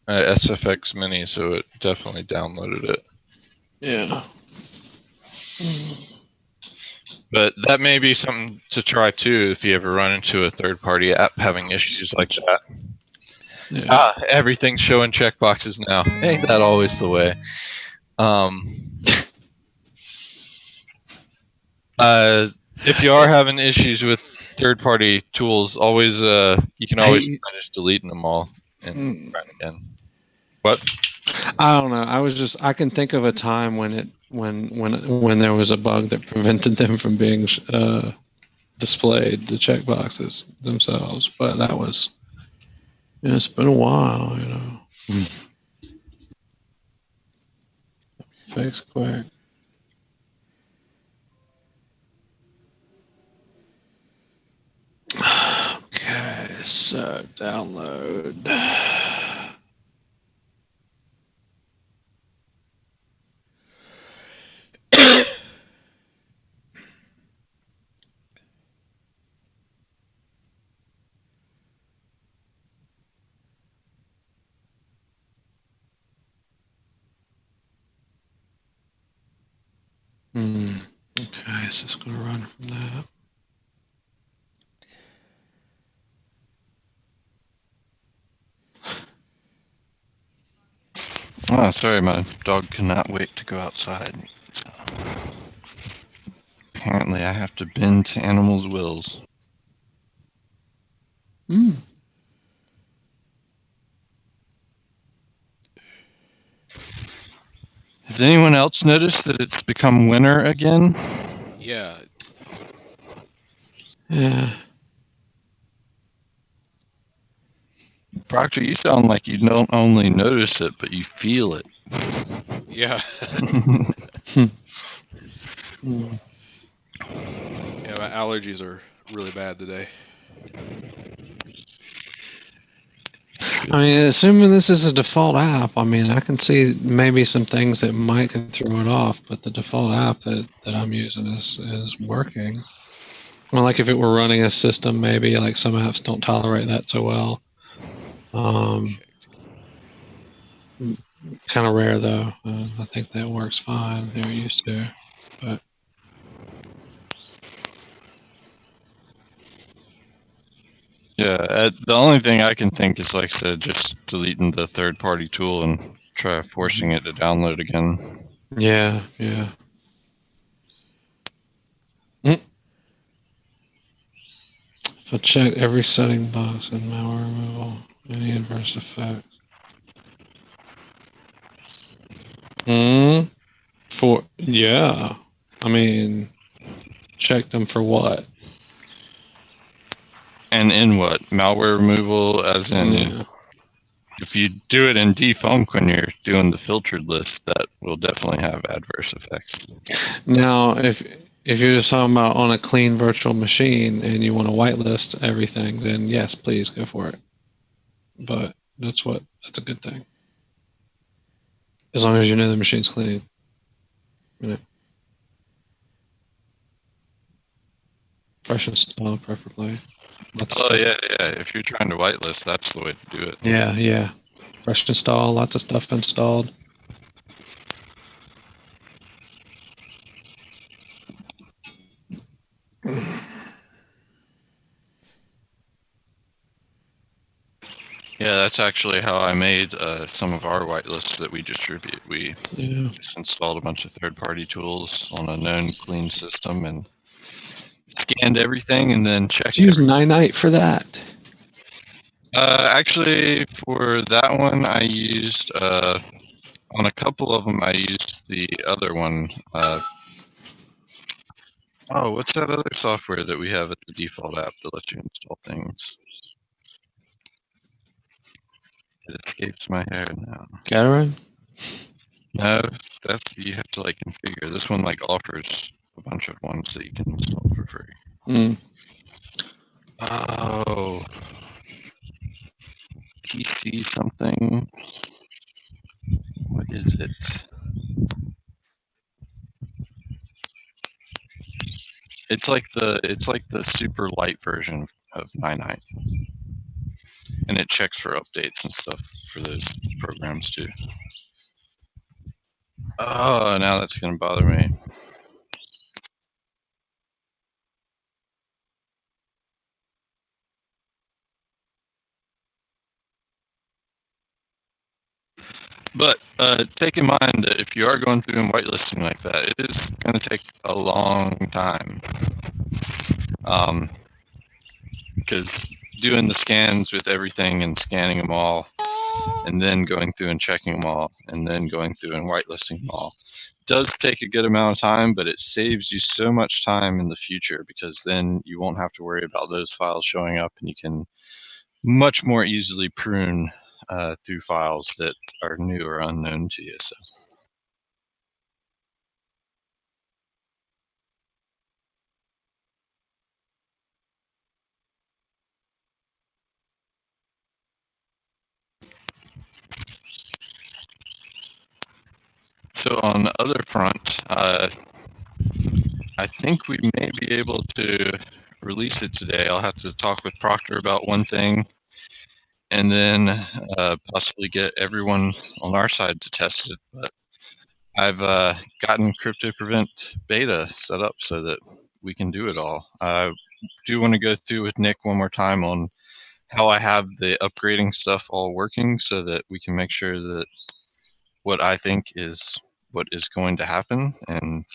SFX Mini, so it definitely downloaded it. Yeah. But that may be something to try too if you ever run into a third-party app having issues like that. Yeah. Everything's showing checkboxes now. Ain't that always the way? If you are having issues with third-party tools, always you can always try just deleting them all and trying again. What? I don't know. I can think of a time when there was a bug that prevented them from being displayed, the checkboxes themselves, but that was, it's been a while, Fix quick. Okay, so download. Okay, so it's going to run from that. Oh, sorry, my dog cannot wait to go outside. Apparently, I have to bend to animals' wills. Has anyone else noticed that it's become winter again? Yeah. Yeah. Proctor, you sound like you don't only notice it, but you feel it. Yeah. Yeah, my allergies are really bad today. I mean, assuming this is a default app, I mean, I can see maybe some things that might throw it off, but the default app that I'm using is working. Well, like if it were running a system, maybe like some apps don't tolerate that so well. Kind of rare though. I think that works fine. They're used to, but. Yeah, the only thing I can think is, like I said, just deleting the third-party tool and try forcing it to download again. Yeah, yeah. So check every setting box in malware removal. Any adverse effects. Yeah. I mean, check them for what? And in what? Malware removal, as in, Yeah. if you do it in defunk when you're doing the filtered list, that will definitely have adverse effects. Now, if you're just talking about on a clean virtual machine and you want to whitelist everything, then yes, please go for it. But that's a good thing. As long as you know the machine's clean. Fresh install, preferably. Yeah. If you're trying to whitelist, that's the way to do it. Yeah. Fresh install, lots of stuff installed. Yeah, that's actually how I made some of our whitelists that we distribute. We just installed a bunch of third-party tools on a known clean system and scanned everything and then checked. Use Ninite for that. Actually, for that one, I used on a couple of them. I used the other one. What's that other software that we have at the default app that lets you install things? It escapes my head now. Gatorade? No, you have to like configure. This one like offers a bunch of ones that you can install for free. Mm. Oh, PC something. What is it? It's like the super light version of 9.9, and it checks for updates and stuff for those programs too. Oh, now that's gonna bother me. But take in mind that if you are going through and whitelisting like that, it is going to take a long time. Because doing the scans with everything and scanning them all, and then going through and checking them all, and then going through and whitelisting them all, does take a good amount of time, but it saves you so much time in the future because then you won't have to worry about those files showing up, and you can much more easily prune through files that are new or unknown to you. So on the other front, I think we may be able to release it today. I'll have to talk with Proctor about one thing, and then possibly get everyone on our side to test it. But I've gotten Crypto Prevent beta set up so that we can do it all. I do want to go through with Nick one more time on how I have the upgrading stuff all working so that we can make sure that what I think is what is going to happen. And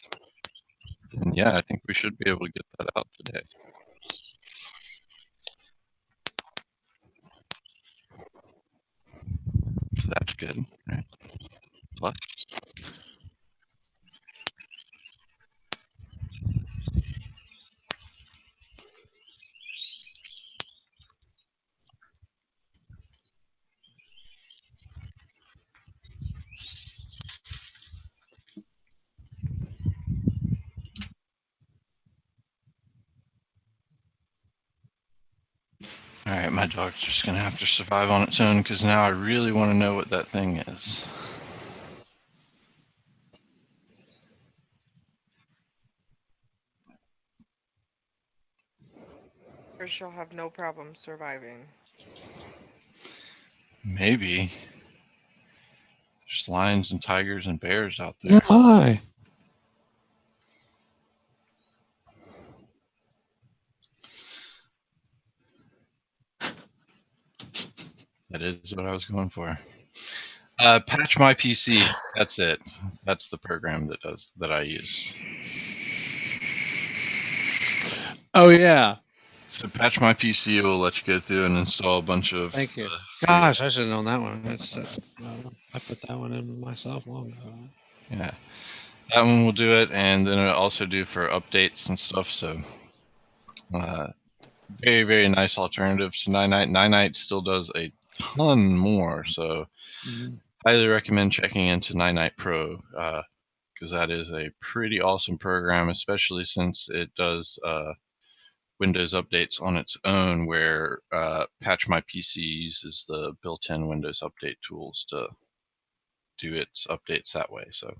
yeah, I think we should be able to get that out today. So that's good, right? Plus. Alright, my dog's just gonna have to survive on its own because now I really want to know what that thing is. Or she'll have no problem surviving. Maybe. There's lions and tigers and bears out there. Hi. That is what I was going for. Patch My PC. That's it. That's the program that I use. Oh yeah. So Patch My PC will let you go through and install a bunch of. Thank you. Gosh, I should have known that one. That's I put that one in myself long ago. Yeah, that one will do it, and then it'll also do for updates and stuff. So, very, very nice alternative to 9.9. 9.9 still does a ton more. So, highly recommend checking into 9.9 Pro because that is a pretty awesome program, especially since it does Windows updates on its own, where Patch My PC uses the built-in Windows update tools to do its updates that way. So,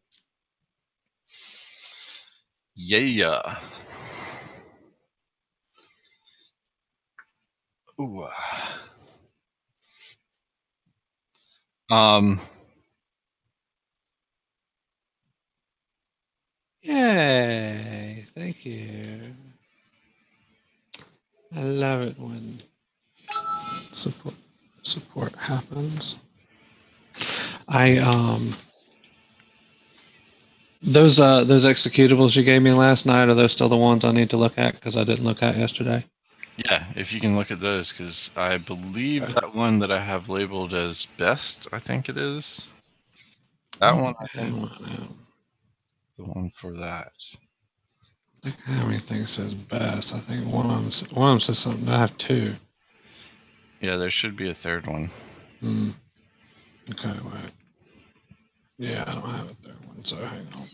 yeah. Ooh. Yay! Thank you. I love it when support happens. Those executables you gave me last night, are those still the ones I need to look at because I didn't look at yesterday? Yeah, if you can look at those, because I believe that one that I have labeled as best, I think it is. That one, I think, the one for that. I think how many things says best? I think one of them says something. I have two. Yeah, there should be a third one. Okay, wait. Yeah, I don't have a third one, so hang on.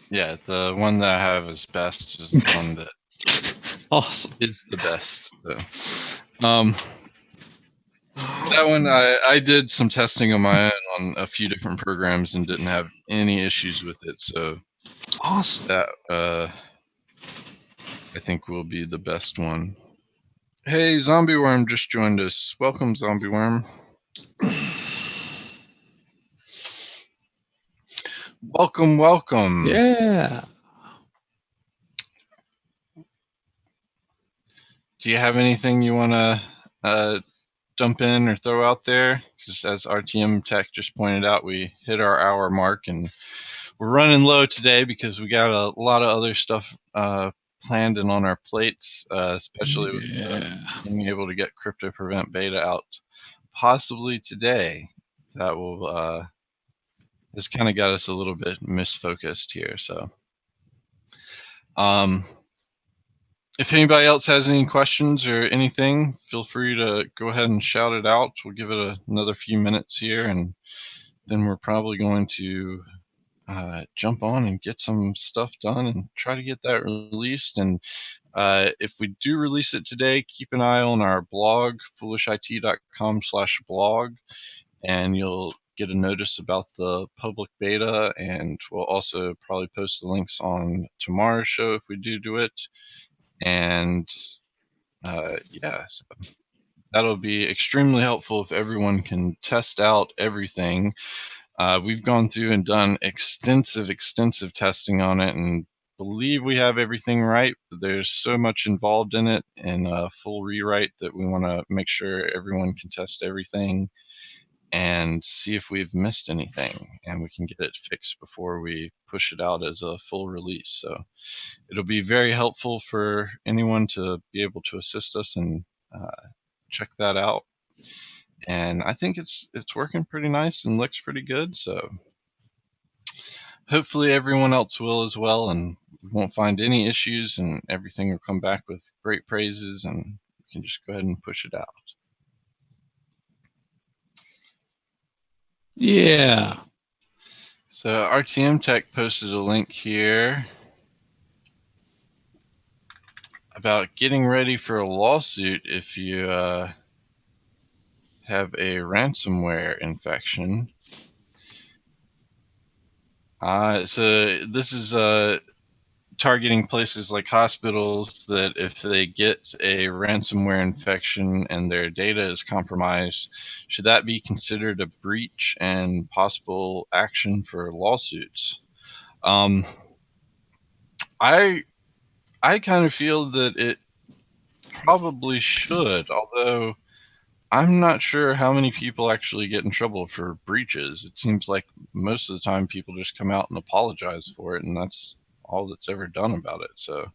Yeah, the one that I have is best is the one that Awesome. is the best. So, that one I did some testing on my own on a few different programs and didn't have any issues with it. So Awesome. that I think will be the best one. Hey, Zombie Worm just joined us. Welcome, Zombie Worm. Welcome, welcome. Yeah. Do you have anything you want to jump in or throw out there? Because as RTM Tech just pointed out, we hit our hour mark and we're running low today because we got a lot of other stuff planned and on our plates, especially with being able to get Crypto Prevent Beta out possibly today. That will has kind of got us a little bit misfocused here. So, if anybody else has any questions or anything, feel free to go ahead and shout it out. We'll give it another few minutes here, and then we're probably going to jump on and get some stuff done and try to get that released. And if we do release it today, keep an eye on our blog, foolishit.com/blog, and you'll get a notice about the public beta. And we'll also probably post the links on tomorrow's show if we do it. And yeah, so that'll be extremely helpful if everyone can test out everything. We've gone through and done extensive testing on it and believe we have everything right, but there's so much involved in it and a full rewrite that we want to make sure everyone can test everything and see if we've missed anything and we can get it fixed before we push it out as a full release. So it'll be very helpful for anyone to be able to assist us and check that out. And I think it's working pretty nice and looks pretty good. So hopefully everyone else will as well, and we won't find any issues, and everything will come back with great praises, and we can just go ahead and push it out. Yeah. So RTM Tech posted a link here about getting ready for a lawsuit if you have a ransomware infection. So this is targeting places like hospitals that if they get a ransomware infection and their data is compromised, should that be considered a breach and possible action for lawsuits? I kind of feel that it probably should, although I'm not sure how many people actually get in trouble for breaches. It seems like most of the time people just come out and apologize for it, and that's all that's ever done about it. So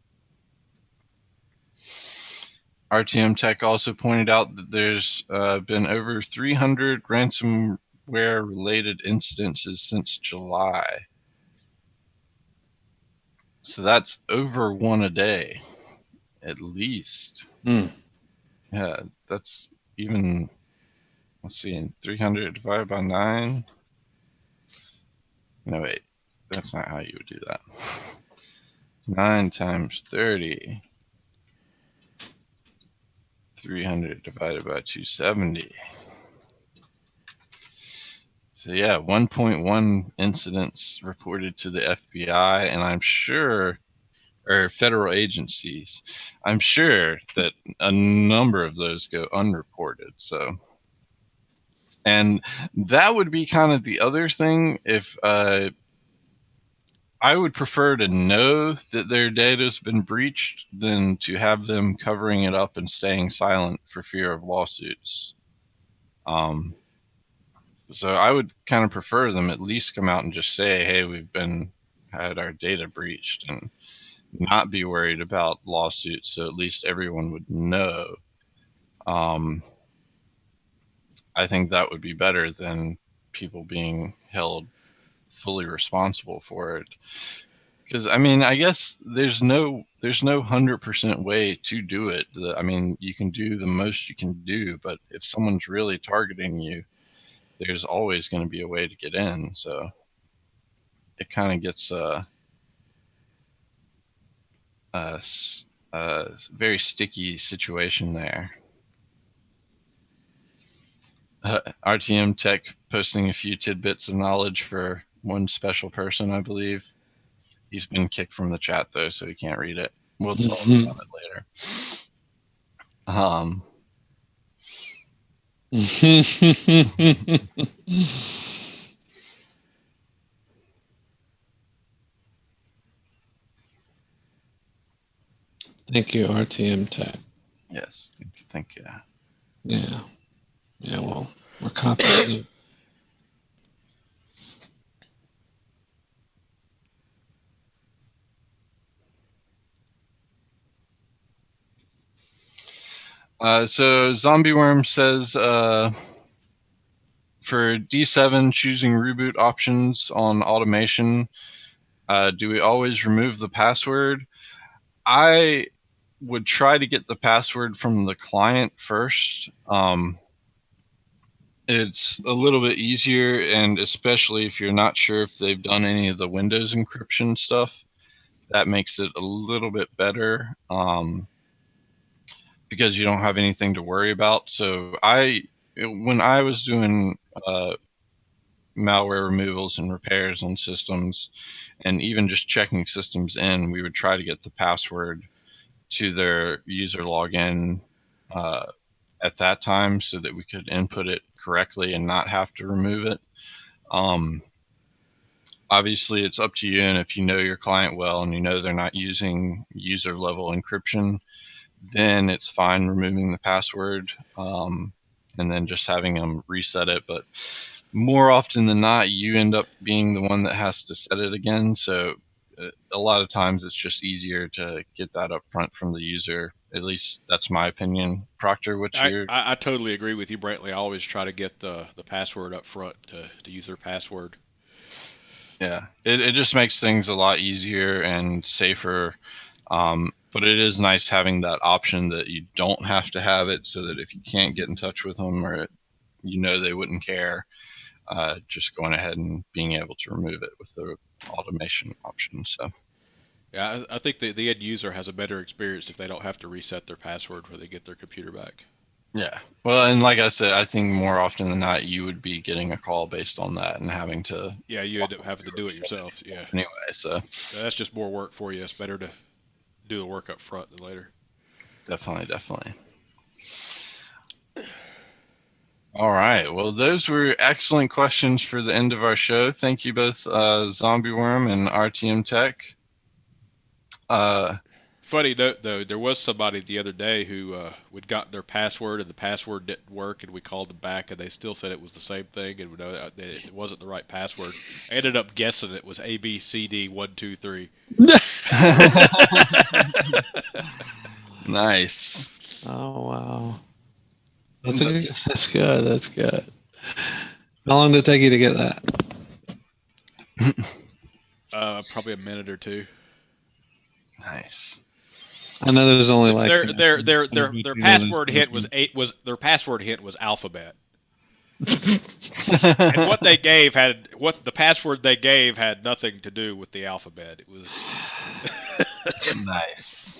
RTM Tech also pointed out that there's been over 300 ransomware related incidences since July. So that's over one a day, at least. Yeah, that's even, let's see, 300 divided by 9. No, wait, that's not how you would do that. 9 times 30. 300 divided by 270. So yeah, 1.1 incidents reported to the FBI, and I'm sure, or federal agencies, I'm sure that a number of those go unreported. So, and that would be kind of the other thing. If I would prefer to know that their data has been breached than to have them covering it up and staying silent for fear of lawsuits. So I would kind of prefer them at least come out and just say, hey, we've had our data breached, and not be worried about lawsuits, so at least everyone would know. I think that would be better than people being held fully responsible for it. Because I mean, I guess there's no 100% way to do it. I mean, you can do the most you can do, but if someone's really targeting you, there's always going to be a way to get in. So it kind of gets very sticky situation there. RTM Tech posting a few tidbits of knowledge for one special person, I believe. He's been kicked from the chat though, so he can't read it. We'll talk about it later. Thank you, RTM Tech. Yes, thank you. Yeah. Well, we're confident. So Zombie Worm says for D7 choosing reboot options on automation, do we always remove the password? I would try to get the password from the client first. It's a little bit easier, and especially if you're not sure if they've done any of the Windows encryption stuff, that makes it a little bit better because you don't have anything to worry about. So when I was doing malware removals and repairs on systems, and even just checking systems in, we would try to get the password to their user login at that time so that we could input it correctly and not have to remove it. Obviously, it's up to you, and if you know your client well and you know they're not using user level encryption, then it's fine removing the password and then just having them reset it. But more often than not, you end up being the one that has to set it again. So a lot of times it's just easier to get that up front from the user. At least that's my opinion. Proctor, what's your... I totally agree with you, Brantley. I always try to get the password up front to use their password. Yeah, it just makes things a lot easier and safer. But it is nice having that option that you don't have to have it, so that if you can't get in touch with them or you know they wouldn't care, just going ahead and being able to remove it with the automation option. So yeah, I think the end user has a better experience if they don't have to reset their password when they get their computer back. yeah, well, and like I said, I think more often than not you would be getting a call based on that and having to... Yeah, you end up having to do it yourself. Yeah. Anyway, so that's just more work for you. It's better to do the work up front than later. Definitely. All right. Well, those were excellent questions for the end of our show. Thank you both, Zombie Worm and RTM Tech. Funny note, though, there was somebody the other day who we'd got their password and the password didn't work, and we called them back and they still said it was the same thing and it wasn't the right password. I ended up guessing it was ABCD123. Nice. Oh wow, that's good. That's good. How long did it take you to get that? Probably a minute or two. Nice. I know there's only like their password hint was their password hint was alphabet. And what the password they gave had nothing to do with the alphabet. It was nice.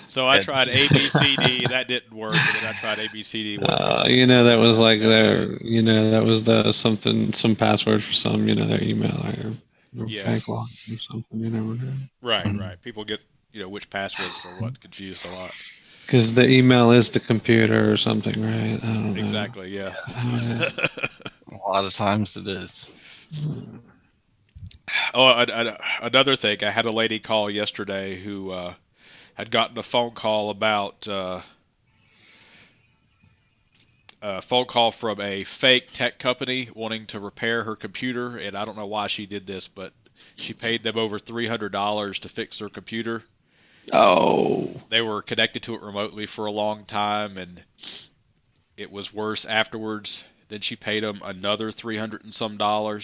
So I tried ABCD, that didn't work, and then I tried ABCD. That was like that was some password for some, their email or bank log or something. You never know. Right. People get which password for what confused a lot. Because the email is the computer or something, right? I don't know. Exactly. Yeah. A lot of times it is. Oh, another thing. I had a lady call yesterday who had gotten a phone call about a phone call from a fake tech company wanting to repair her computer, and I don't know why she did this, but she paid them over $300 to fix her computer. Oh. They were connected to it remotely for a long time, and it was worse afterwards. Then she paid them another $300 and some. And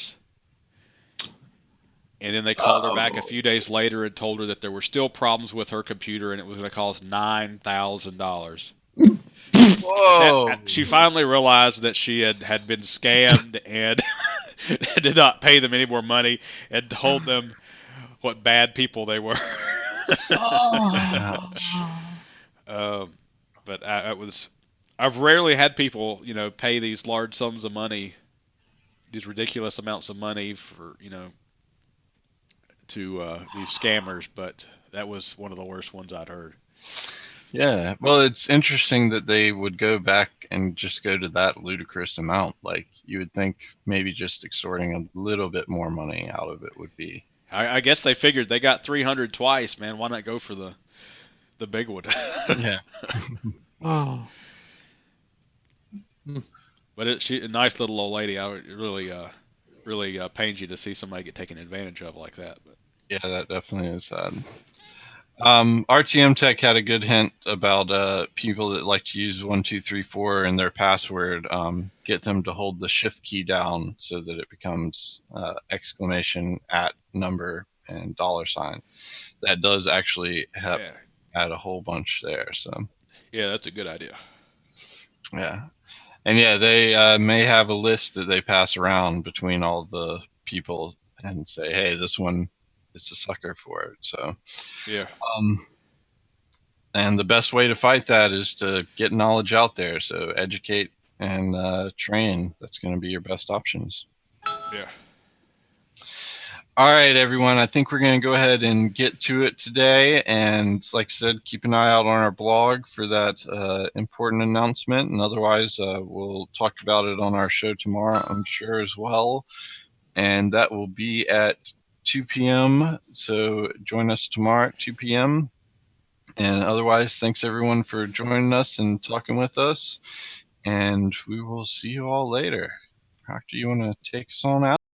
then they called her back a few days later and told her that there were still problems with her computer, and it was going to cost $9,000. Whoa! She finally realized that she had been scammed and did not pay them any more money and told them what bad people they were. But I've rarely had people, pay these large sums of money, these ridiculous amounts of money for, to these scammers. But that was one of the worst ones I'd heard. Yeah, well, it's interesting that they would go back and just go to that ludicrous amount. Like, you would think maybe just extorting a little bit more money out of it would be. I guess they figured they got 300 twice, man. Why not go for the big one? Yeah. Oh. But she a nice little old lady. Really pains you to see somebody get taken advantage of like that. But. Yeah, that definitely is sad. RTM Tech had a good hint about people that like to use 1234 in their password. Get them to hold the shift key down so that it becomes exclamation at number and $sign. That does actually add a whole bunch there. So yeah, that's a good idea. Yeah, and yeah, they may have a list that they pass around between all the people and say, hey, this one is a sucker for it. So yeah. And the best way to fight that is to get knowledge out there. So educate and train. That's going to be your best options. Yeah. All right, everyone. I think we're going to go ahead and get to it today. And like I said, keep an eye out on our blog for that important announcement. And otherwise, we'll talk about it on our show tomorrow, I'm sure, as well. And that will be at 2 p.m. So join us tomorrow at 2 p.m. And otherwise, thanks everyone for joining us and talking with us. And we will see you all later. Proctor, you want to take us on out?